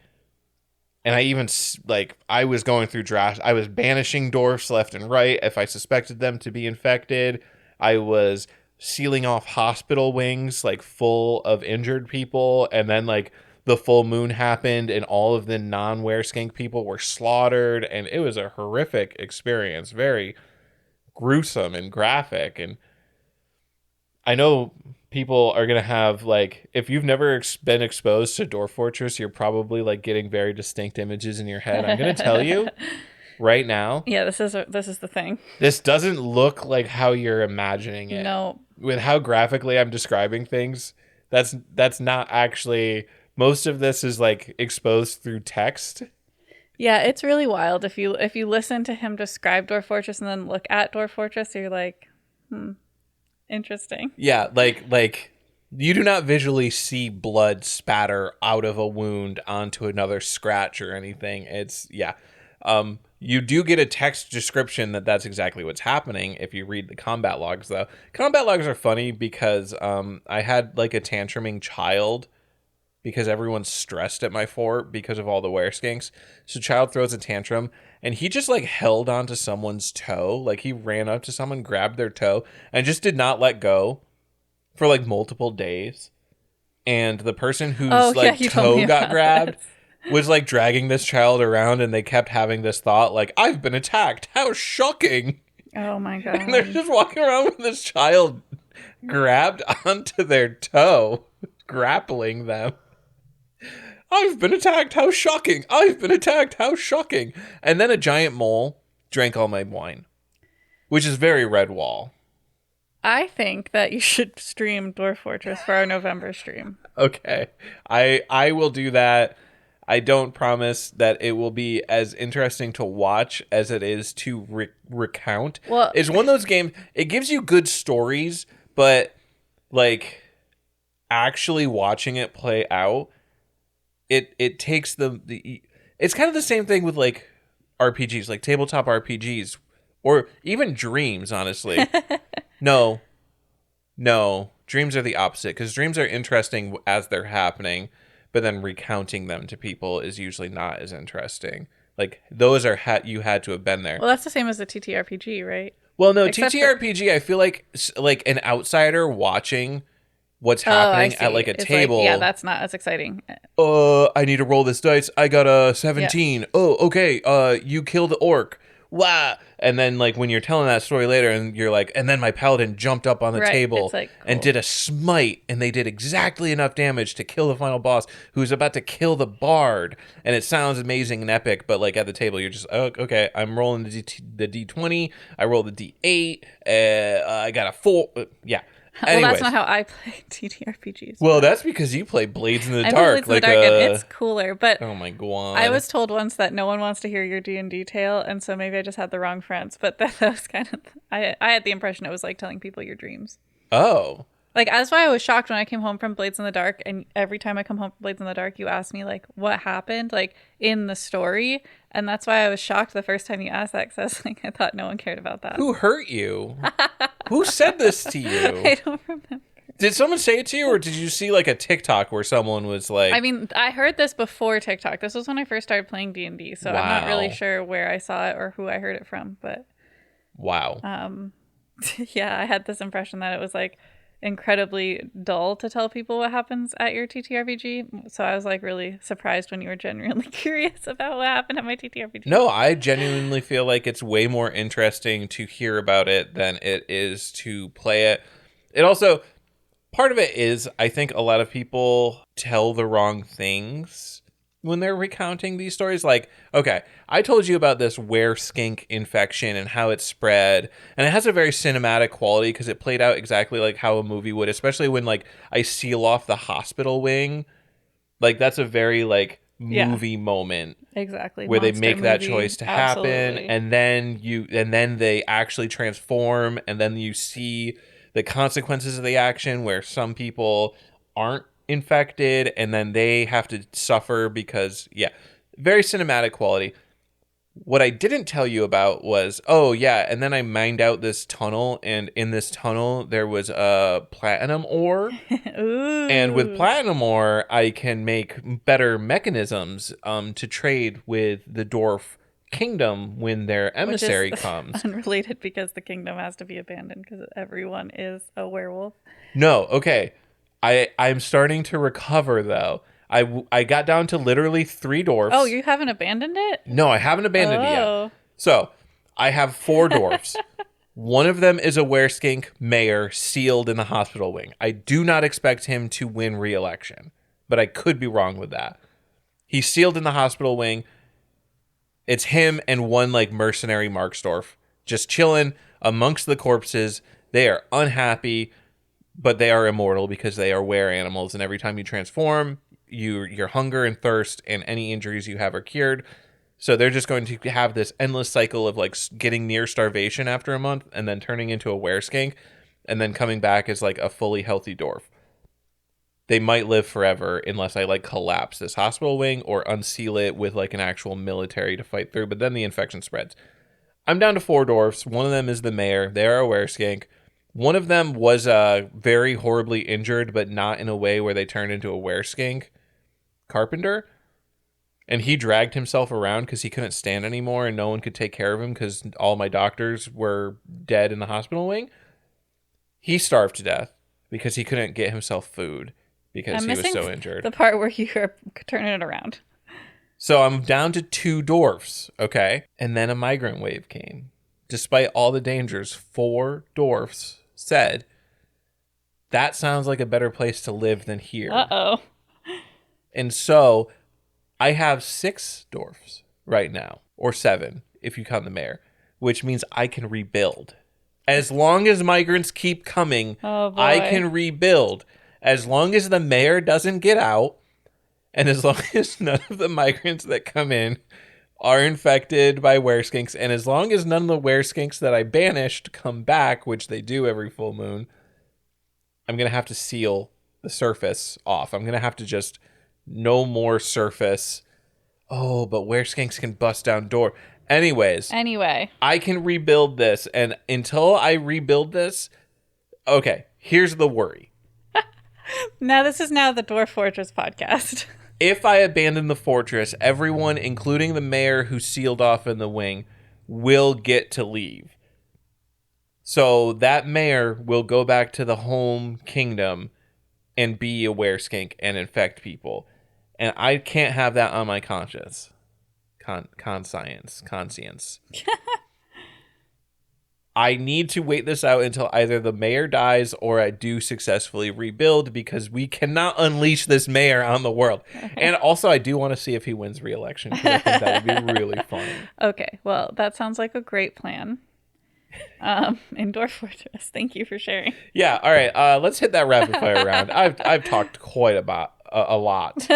And I even, like, I was going through drafts. I was banishing dwarfs left and right if I suspected them to be infected. I was sealing off hospital wings, like, full of injured people. And then, like, the full moon happened and all of the non-were-skink people were slaughtered. And it was a horrific experience. Very gruesome and graphic. And I know people are going to have, like, if you've never been exposed to Dwarf Fortress, you're probably, like, getting very distinct images in your head. I'm going to tell you right now. Yeah, this is the thing. This doesn't look like how you're imagining it. No. With how graphically I'm describing things, that's not actually... Most of this is, like, exposed through text. Yeah, it's really wild. If you listen to him describe Dwarf Fortress and then look at Dwarf Fortress, you're like, interesting. Yeah, like you do not visually see blood spatter out of a wound onto another scratch or anything. It's you do get a text description that's exactly what's happening if you read the combat logs, though. Combat logs are funny because I had, like, a tantruming child because everyone's stressed at my fort because of all the were-skinks. So child throws a tantrum and he just, like, held onto someone's toe. Like, he ran up to someone, grabbed their toe, and just did not let go for, like, multiple days. And the person whose toe got grabbed was, like, dragging this child around, and they kept having this thought, like, I've been attacked. How shocking. Oh my god. And they're just walking around with this child grabbed onto their toe, grappling them. I've been attacked, how shocking! I've been attacked, how shocking! And then a giant mole drank all my wine, which is very Redwall. I think that you should stream Dwarf Fortress for our November stream. Okay. I will do that. I don't promise that it will be as interesting to watch as it is to recount. Well, it's one of those games, it gives you good stories, but, like, actually watching it play out, it takes the it's kind of the same thing with, like, RPGs, like tabletop RPGs, or even dreams, honestly. No, dreams are the opposite, because dreams are interesting as they're happening, but then recounting them to people is usually not as interesting. Like, those are you had to have been there. Well, that's the same as the TTRPG, right? Well, no, TTRPG, I feel like an outsider watching what's happening at, like, a table. Like, yeah, that's not as exciting. I need to roll this dice. I got a 17. Yeah. Oh, okay. You killed the orc. Wow. And then, like, when you're telling that story later and you're like, and then my paladin jumped up on the table and did a smite, and they did exactly enough damage to kill the final boss who's about to kill the bard. And it sounds amazing and epic, but, like, at the table, you're just, oh, okay, I'm rolling the D20. I rolled the D8. I got a 4. Yeah. Well, that's not how I play TTRPGs. Well, that's because you play Blades in the Dark. Blades in the Dark, and it's cooler. But oh my god! I was told once that no one wants to hear your D&D tale, and so maybe I just had the wrong friends. But that was kind of I had the impression it was like telling people your dreams. Oh. Like, that's why I was shocked when I came home from Blades in the Dark, and every time I come home from Blades in the Dark, you ask me, like, what happened, like, in the story, and that's why I was shocked the first time you asked that, because I was like, I thought no one cared about that. Who hurt you? Who said this to you? I don't remember. Did someone say it to you, or did you see, like, a TikTok where someone was like... I mean, I heard this before TikTok. This was when I first started playing D&D, so wow. I'm not really sure where I saw it or who I heard it from, but... Wow. Yeah, I had this impression that it was, like, incredibly dull to tell people what happens at your TTRPG. So I was, like, really surprised when you were genuinely curious about what happened at my TTRPG. No, I genuinely feel like it's way more interesting to hear about it than it is to play it. It also... Part of it is, I think a lot of people tell the wrong things when they're recounting these stories. Like, okay, I told you about this skink infection and how it spread, and it has a very cinematic quality because it played out exactly like how a movie would, especially when, like, I seal off the hospital wing. Like, that's a very, like, movie moment. Exactly. Where Monster they make that movie. choice to Absolutely. happen, and then they actually transform, and then you see the consequences of the action where some people aren't infected, and then they have to suffer because, very cinematic quality. What I didn't tell you about was, and then I mined out this tunnel, and in this tunnel there was a platinum ore. Ooh. And with platinum ore, I can make better mechanisms to trade with the Dwarf Kingdom when their emissary comes. Unrelated because the kingdom has to be abandoned because everyone is a werewolf. No, okay. I'm starting to recover, though. I got down to literally 3 dwarfs. Oh, you haven't abandoned it? No, I haven't abandoned it yet. So, I have 4 dwarfs. One of them is a wereskink mayor sealed in the hospital wing. I do not expect him to win re-election, but I could be wrong with that. He's sealed in the hospital wing. It's him and one, like, mercenary Marksdorf just chilling amongst the corpses. They are unhappy, but they are immortal because they are were animals, and every time you transform, your hunger and thirst and any injuries you have are cured. So they're just going to have this endless cycle of, like, getting near starvation after a month and then turning into a wereskink and then coming back as, like, a fully healthy dwarf. They might live forever unless I, like, collapse this hospital wing or unseal it with, like, an actual military to fight through, but then the infection spreads. I'm down to 4 dwarfs. One of them is the mayor. They are a wereskink. One of them was very horribly injured, but not in a way where they turned into a wereskink. Carpenter. And he dragged himself around because he couldn't stand anymore and no one could take care of him because all my doctors were dead in the hospital wing. He starved to death because he couldn't get himself food because he was so injured. The part where you're turning it around. So I'm down to 2 dwarfs, okay? And then a migrant wave came. Despite all the dangers, 4 dwarfs said, that sounds like a better place to live than here. Uh-oh. And so I have 6 dwarfs right now, or 7 if you count the mayor, which means I can rebuild. As long as migrants keep coming, I can rebuild. As long as the mayor doesn't get out, and as long as none of the migrants that come in are infected by wereskinks, and as long as none of the wereskinks that I banished come back, which they do every full moon, I'm going to have to seal the surface off. I'm going to have to just no more surface. Oh, but wereskinks can bust down door. Anyway, I can rebuild this, and until I rebuild this, okay, here's the worry. This is now the Dwarf Fortress podcast. If I abandon the fortress, everyone, including the mayor who sealed off in the wing, will get to leave. So that mayor will go back to the home kingdom and be a wereskink and infect people. And I can't have that on my conscience. Conscience. I need to wait this out until either the mayor dies or I do successfully rebuild because we cannot unleash this mayor on the world. And also, I do want to see if he wins re-election because I think that would be really funny. Okay, well, that sounds like a great plan. In Dwarf Fortress. Thank you for sharing. Yeah, all right. Let's hit that rapid fire round. I've talked quite about a lot.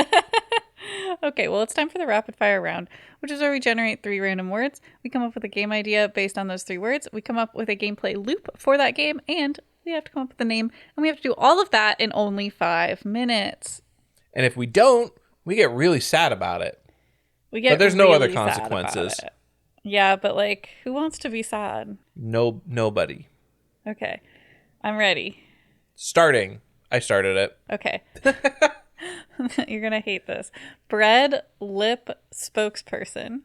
Okay, well, it's time for the rapid fire round, which is where we generate 3 random words. We come up with a game idea based on those 3 words. We come up with a gameplay loop for that game, and we have to come up with a name. And we have to do all of that in only 5 minutes. And if we don't, we get really sad about it. But there's no other consequences. Yeah, but, like, who wants to be sad? Nobody. Okay, I'm ready. Starting. I started it. Okay. You're going to hate this. Bread lip spokesperson.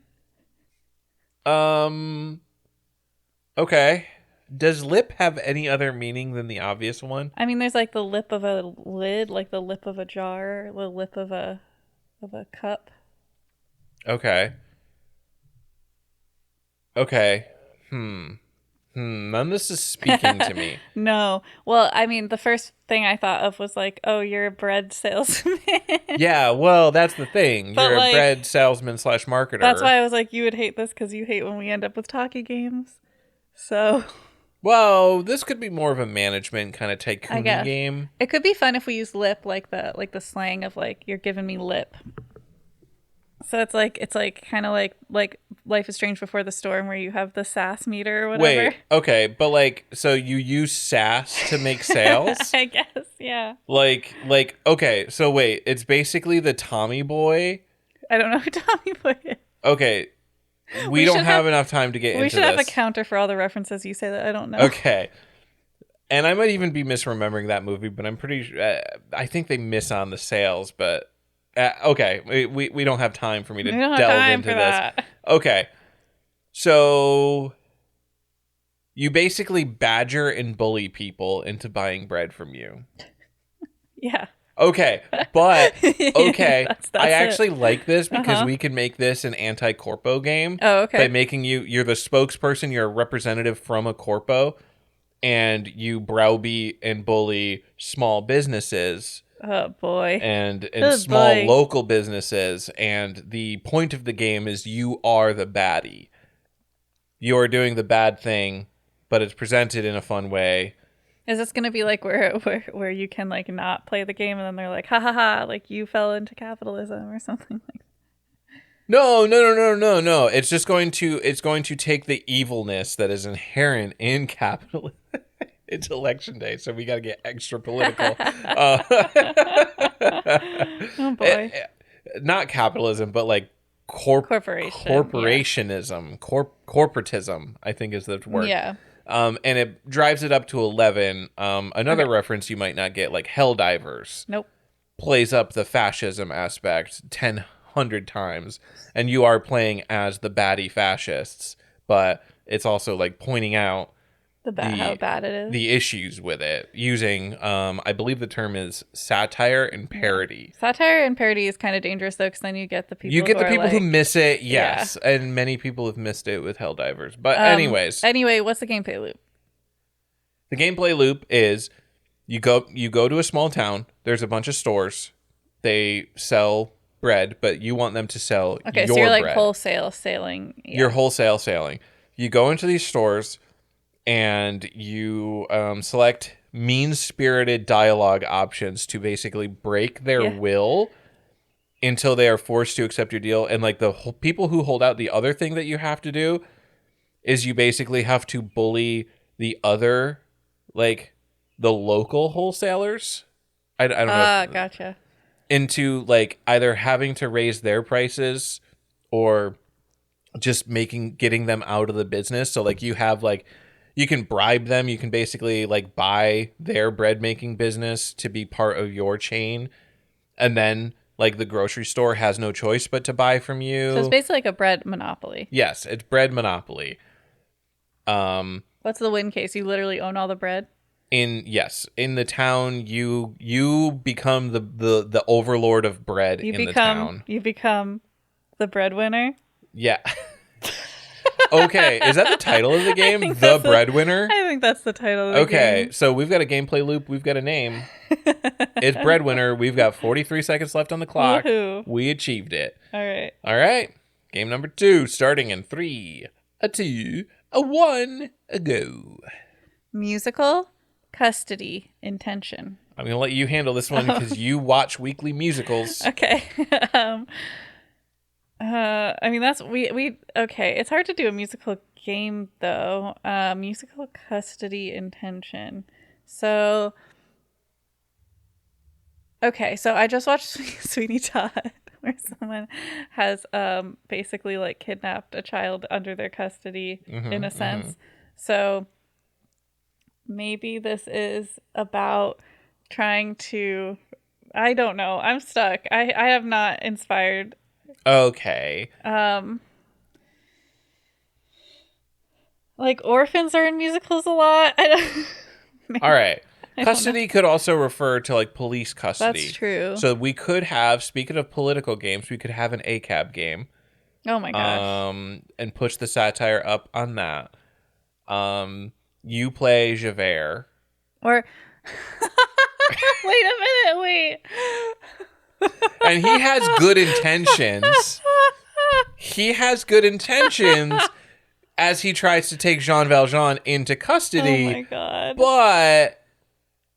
Okay. Does lip have any other meaning than the obvious one? I mean, there's like the lip of a lid, like the lip of a jar, the lip of a cup. Okay. None of this is speaking to me. No. Well, I mean, the first thing I thought of was like, oh, you're a bread salesman. Yeah, well, that's the thing. But, You're a like, bread salesman / marketer. That's why I was like, you would hate this because you hate when we end up with talkie games. So, Well, this could be more of a management kind of I tycoon guess game. it could be fun if we use lip, like the slang of like you're giving me lip. So it's like kind of like Life is Strange Before the Storm, where you have the sass meter or whatever. Wait, okay, but like, so you use sass to make sales? I guess, yeah. Like, okay, so wait, it's basically the Tommy Boy. I don't know who Tommy Boy is. Okay, we don't have enough time to get into this. We should have a counter for all the references you say that I don't know. Okay. And I might even be misremembering that movie, but I'm pretty sure, I think they miss on the sales, but okay, we don't have time for me to delve into this. That. Okay. So you basically badger and bully people into buying bread from you. Yeah. Okay, but okay, that's I actually it. like this because we can make this an anti-corpo game. Oh, okay. By making you're the spokesperson, you're a representative from a corpo, and you browbeat and bully small businesses. Oh boy. And small local businesses, and the point of the game is you are the baddie. You are doing the bad thing, but it's presented in a fun way. Is this gonna be like where you can like not play the game and then they're like, ha ha ha, like you fell into capitalism or something like that? No. It's just going to take the evilness that is inherent in capitalism. It's election day, so we got to get extra political. Oh boy. Not capitalism, but like corporationism, corporatism, I think is the word. Yeah. And it drives it up to 11. Another reference you might not get, like Helldivers. Nope. Plays up the fascism aspect 100 times, and you are playing as the baddie fascists, but it's also like pointing out how bad it is. The issues with it using, I believe the term is satire and parody. Yeah. Satire and parody is kind of dangerous though, because then you get the people. Who miss it, yes, yeah. And many people have missed it with Helldivers. But anyways, what's the gameplay loop? The gameplay loop is you go to a small town. There's a bunch of stores. They sell bread, but you want them to sell your bread. So you're like wholesale sailing. Yeah. You're wholesale sailing. You go into these stores. And you select mean-spirited dialogue options to basically break their will until they are forced to accept your deal. And like the people who hold out, the other thing that you have to do is you basically have to bully the other, like the local wholesalers. I don't know. Gotcha. Into like either having to raise their prices or just getting them out of the business. So like you have like. You can bribe them. You can basically like buy their bread making business to be part of your chain. And then like the grocery store has no choice but to buy from you. So it's basically like a bread monopoly. Yes, it's bread monopoly. What's the win case? You literally own all the bread? In the town, you become the overlord of bread the town. You become the breadwinner? Yeah. Okay, is that the title of the game? The Breadwinner? I think that's the title of the game. Okay, so we've got a gameplay loop. We've got a name. It's Breadwinner. We've got 43 seconds left on the clock. Woohoo. We achieved it. All right. Game number 2, starting in 3, a 2, a 1, a go. Musical Custody Intention. I'm going to let you handle this one because you watch weekly musicals. Okay. I mean, that's we okay. It's hard to do a musical game though. Musical Custody Intention. So, okay. So I just watched Sweeney Todd, where someone has basically like kidnapped a child under their custody in a sense. So maybe this is about trying to. I don't know. I'm stuck. I have not inspired. Okay. Like orphans are in musicals a lot. All right. Custody could also refer to like police custody. That's true. So we could have, speaking of political games, we could have an ACAB game. Oh my gosh. And push the satire up on that. You play Javert. Or wait a minute, wait. And he has good intentions. He has good intentions as he tries to take Jean Valjean into custody. Oh my god. But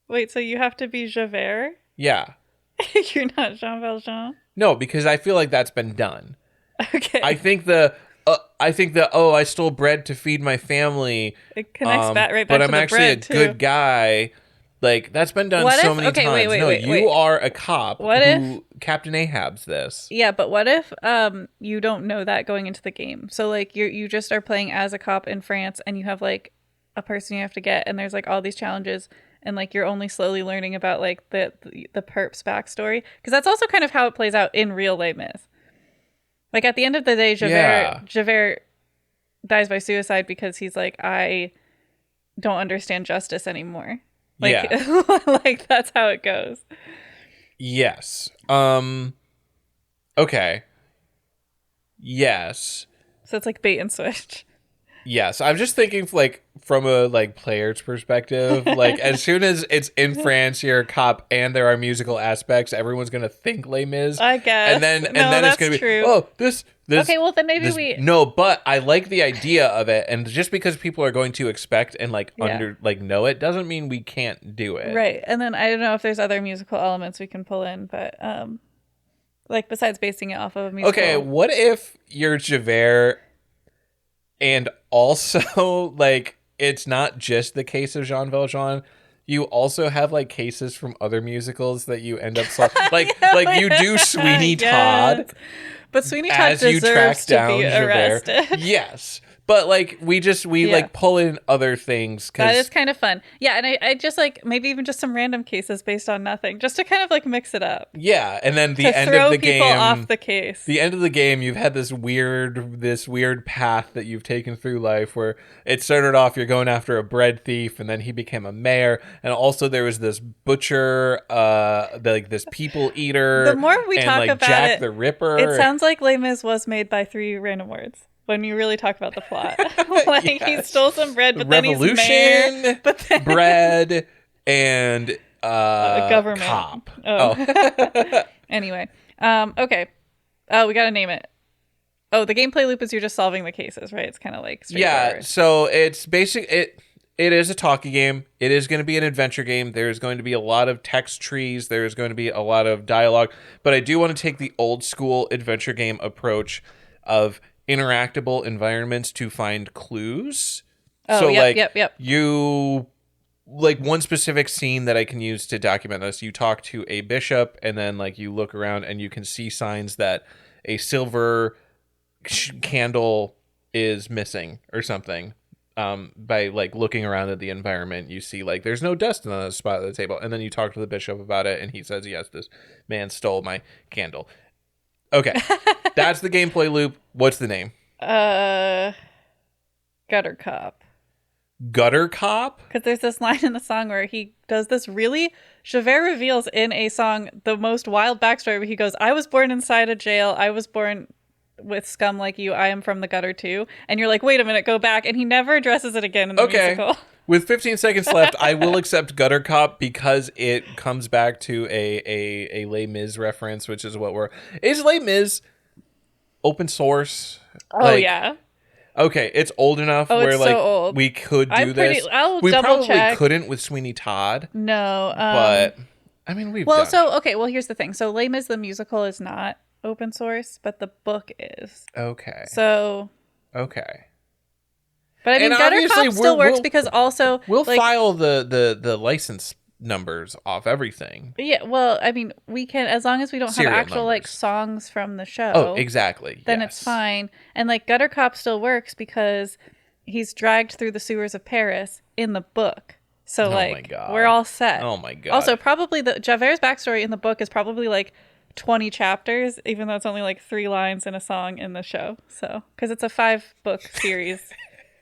wait, so you have to be Javert? Yeah. You're not Jean Valjean? No, because I feel like that's been done. Okay. I think I stole bread to feed my family. It connects right back to the bread, but I'm actually a too. good guy. Like, that's been done so many times. Wait, you are a cop who Captain Ahab's this. Yeah, but what if you don't know that going into the game? So, like, you just are playing as a cop in France, and you have, like, a person you have to get, and there's, like, all these challenges, and, like, you're only slowly learning about, like, the perp's backstory. Because that's also kind of how it plays out in real Les Mis. Like, at the end of the day, Javert dies by suicide because he's like, I don't understand justice anymore. Like, yeah. Like, that's how it goes. Yes. Okay. Yes. So it's like bait and switch. Yes. I'm just thinking, like, from a, like, player's perspective. Like, as soon as it's in France, you're a cop, and there are musical aspects, everyone's going to think Les Mis. I guess. And then it's going to be, true. oh, this. Okay, well, then maybe we... No, but I like the idea of it, and just because people are going to expect and, like, know it, doesn't mean we can't do it. Right, and then I don't know if there's other musical elements we can pull in, but, like, besides basing it off of a musical... Okay, what if you're Javert, and also, like, it's not just the case of Jean Valjean, you also have, like, cases from other musicals that you end up like you do Sweeney Todd. But Sweeney Todd deserves to be arrested. Yes. But, like, we like, pull in other things. That is kind of fun. Yeah, and I just, like, maybe even just some random cases based on nothing. Just to kind of, like, mix it up. Yeah, and then the end of the game... throw people off the case. The end of the game, you've had this weird path that you've taken through life where it started off, you're going after a bread thief, and then he became a mayor. And also there was this butcher, this people eater. The more we talk about Jack it, the Ripper. It sounds like Les Mis was made by 3 random words. When you really talk about the plot. Like, he stole some bread, but Revolution, then he's mayor. But then... bread, and government. Cop. Oh. Anyway. Okay. Oh, we got to name it. Oh, the gameplay loop is you're just solving the cases, right? It's kind of like straightforward. Yeah, so it's it is a talkie game. It is going to be an adventure game. There's going to be a lot of text trees. There's going to be a lot of dialogue. But I do want to take the old school adventure game approach of interactable environments to find clues. Oh, so yep. You, like, one specific scene that I can use to document this, you talk to a bishop, and then, like, you look around and you can see signs that a silver candle is missing or something. By, like, looking around at the environment, you see, like, there's no dust on the spot at the table, and then you talk to the bishop about it, and he says, yes, this man stole my candle. Okay, that's the gameplay loop. What's the name? Gutter Cop. Gutter Cop? Because there's this line in the song where he does this really... Javert reveals in a song the most wild backstory where he goes, I was born inside a jail. I was born with scum like you. I am from the gutter too. And you're like, wait a minute, go back. And he never addresses it again in the musical. With 15 seconds left, I will accept Gutter Cop because it comes back to a Les Mis reference, which is what is Les Mis open source? Oh, yeah. Okay, it's old enough where, like, so old. We could do this. We probably couldn't with Sweeney Todd. No. But, I mean, we've done it. Well, here's the thing. So Les Mis, the musical, is not open source, but the book is. Okay. So. Okay. But I mean, Gutter Cop still works because also... We'll file the license numbers off everything. Yeah, well, I mean, we can, as long as we don't have actual numbers. Like, songs from the show. Oh, exactly. Then it's fine. And, like, Gutter Cop still works because he's dragged through the sewers of Paris in the book. So, like, we're all set. Oh, my God. Also, probably Javert's backstory in the book is probably, like, 20 chapters, even though it's only, like, 3 lines in a song in the show. So, because it's a 5-book series.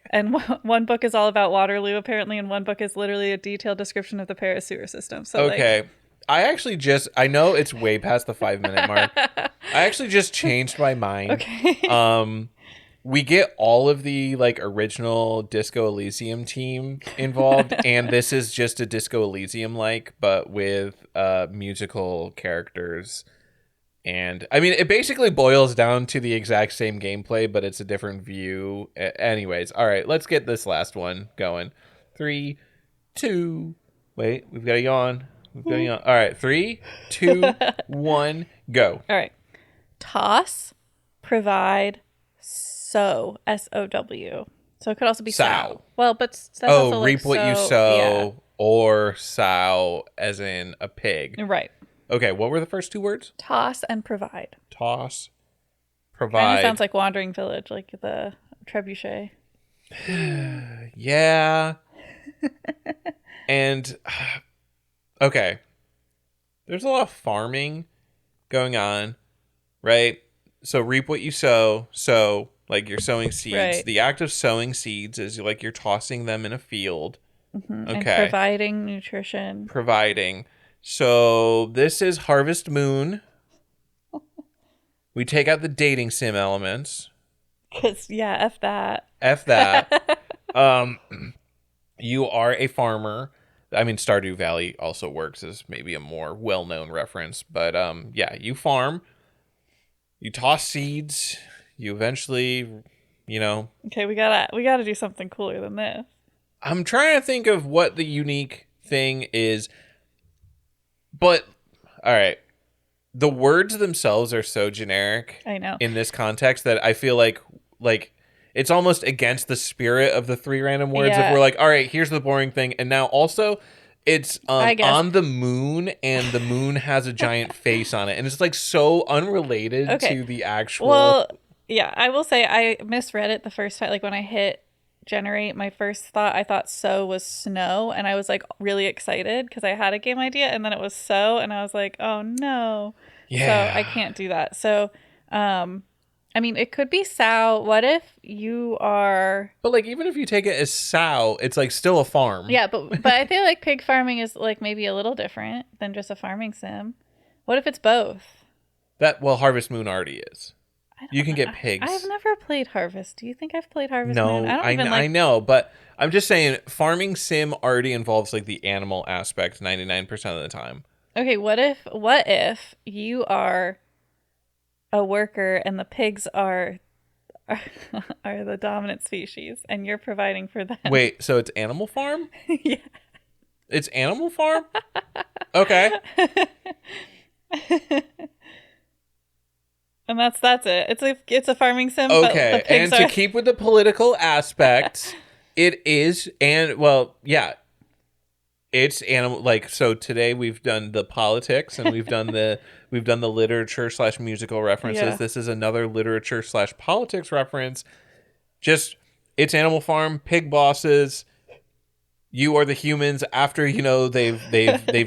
And one book is all about Waterloo, apparently, and one book is literally a detailed description of the Paris sewer system. So, okay. I know it's way past the 5-minute mark. I actually just changed my mind. Okay. we get all of the like original Disco Elysium team involved, and this is just a Disco Elysium like, but with musical characters. And I mean, it basically boils down to the exact same gameplay, but it's a different view. Anyways, all right, let's get this last one going. 3, 2. Wait, we've got a yawn. All right, 3, 2, 1, go. All right. Toss, provide, sow, SOW. So it could also be sow. Well, but that's also reap what you sow, or sow as in a pig. Right. Okay, what were the first 2 words? Toss and provide. Toss, provide. Kind of sounds like Wandering Village, like the trebuchet. Yeah. And, okay. There's a lot of farming going on, right? So reap what you sow. So, like, you're sowing seeds. Right. The act of sowing seeds is like you're tossing them in a field. Mm-hmm. Okay. And providing nutrition. Providing. So this is Harvest Moon. We take out the dating sim elements. Because, yeah, F that. F that. You are a farmer. I mean, Stardew Valley also works as maybe a more well-known reference. But, yeah, you farm. You toss seeds. You eventually, you know. Okay, we gotta do something cooler than this. I'm trying to think of what the unique thing is. But, all right, the words themselves are so generic. I know. In this context that I feel like it's almost against the spirit of the 3 random words. Yeah. If we're like, all right, here's the boring thing. And now also it's on the moon, and the moon has a giant face on it. And it's like so unrelated to the actual. Well, yeah, I will say I misread it the first time. Like when I hit generate, my first thought, I thought so was snow, and I was like really excited because I had a game idea, and then it was so, and I was like, oh no. Yeah. So I can't do that. So I mean, it could be sow. What if you are, but like even if you take it as sow, it's like still a farm. yeah, but I feel like pig farming is like maybe a little different than just a farming sim. What if it's both? Harvest Moon already is. You can get pigs. I've never played Harvest. Do you think I've played Harvest No, Moon? I know, but I'm just saying farming sim already involves like the animal aspect 99% of the time. Okay, what if you are a worker and the pigs are the dominant species and you're providing for them? Wait, so it's Animal Farm? Yeah. It's Animal Farm? Okay. And that's it. It's a farming sim. Okay, but the pigs and to keep with the political aspect, it is, and well, yeah, it's animal. Like, so today we've done the politics, and we've done the literature / musical references. Yeah. This is another literature / politics reference. Just, it's Animal Farm, pig bosses. You are the humans after, you know, they've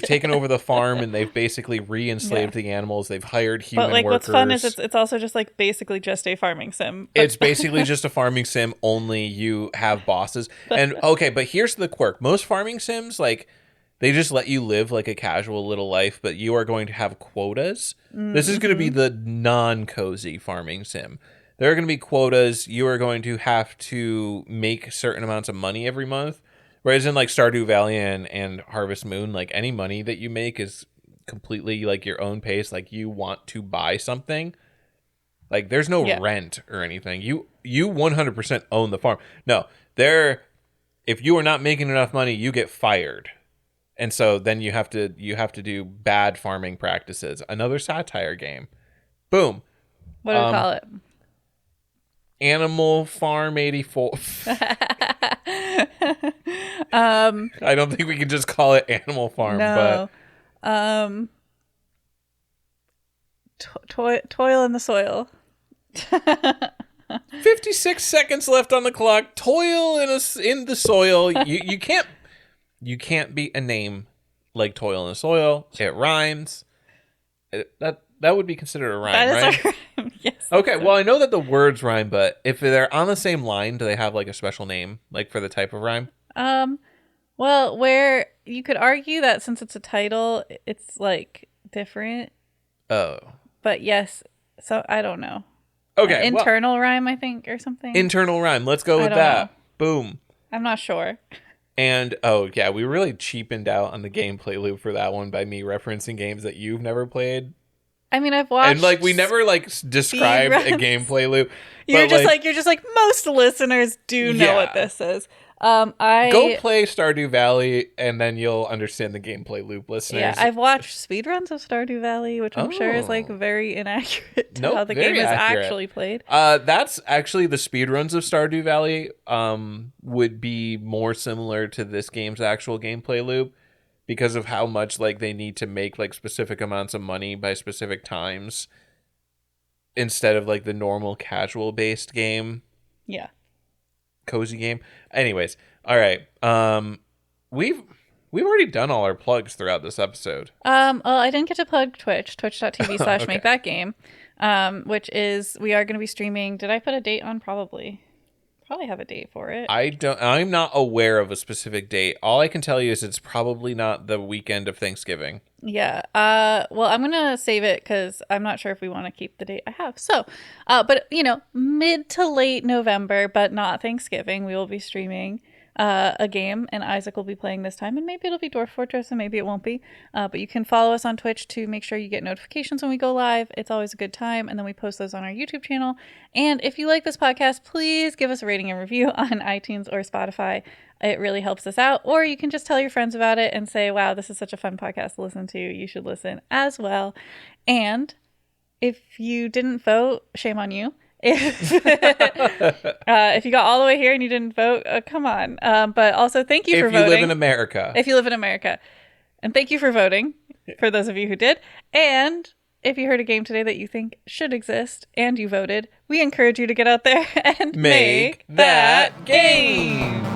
taken over the farm, and they've basically re-enslaved the animals. They've hired human But like workers. what's fun is it's also just like basically just a farming sim. It's basically just a farming sim, only you have bosses. And okay, but here's the quirk. Most farming sims, like, they just let you live like a casual little life, but you are going to have quotas. Mm-hmm. This is going to be the non-cozy farming sim. There are going to be quotas. You are going to have to make certain amounts of money every month. Whereas in like Stardew Valley and Harvest Moon, like any money that you make is completely like your own pace. Like you want to buy something. Like there's no rent or anything. You 100% own the farm. No, if you are not making enough money, you get fired. And so then you have to do bad farming practices. Another satire game. Boom. What do we call it? Animal Farm 84. I don't think we can just call it Animal Farm. No. But Toil in the soil. 56 seconds left on the clock. Toil in the soil. You can't beat a name like Toil in the Soil. It rhymes. That would be considered a rhyme, right? A rhyme. Yes. Okay, well, I know that the words rhyme, but if they're on the same line, do they have like a special name, like for the type of rhyme? Well, where you could argue that since it's a title, it's like different. Oh. But yes, so I don't know. Okay. Internal rhyme, I think, or something. Internal rhyme. Let's go with that. Know. Boom. I'm not sure. And, we really cheapened out on the gameplay loop for that one by me referencing games that you've never played. I mean, I've watched... And, like, we never, like, described a gameplay loop. You're just like, most listeners do know what this is. Go play Stardew Valley, and then you'll understand the gameplay loop, listeners. Yeah, I've watched speedruns of Stardew Valley, which I'm sure is like very inaccurate to how the game is actually played. That's actually the speedruns of Stardew Valley would be more similar to this game's actual gameplay loop because of how much like they need to make like specific amounts of money by specific times instead of like the normal casual based game. Yeah. Cozy game. Anyways, all right. We've already done all our plugs throughout this episode. Well, I didn't get to plug twitch.tv/makethatgame, which is we are going to be streaming. Did I put a date on? Probably have a date for it. I'm not aware of a specific date. All I can tell you is it's probably not the weekend of Thanksgiving. Yeah. Well, I'm going to save it because I'm not sure if we want to keep the date I have. So, but mid to late November, but not Thanksgiving, we will be streaming a game, and Isaac will be playing this time, and maybe it'll be Dwarf Fortress and maybe it won't be, but you can follow us on Twitch to make sure you get notifications when we go live. It's always a good time, and then we post those on our YouTube channel. And if you like this podcast, please give us a rating and review on iTunes or Spotify. It really helps us out. Or you can just tell your friends about it and say, wow, this is such a fun podcast to listen to. You should listen as well. And if you didn't vote, shame on you. If you got all the way here and you didn't vote, come on. But also thank you for voting. If you live in America. If you live in America. And thank you for voting, for those of you who did. And if you heard a game today that you think should exist and you voted, we encourage you to get out there and make that game.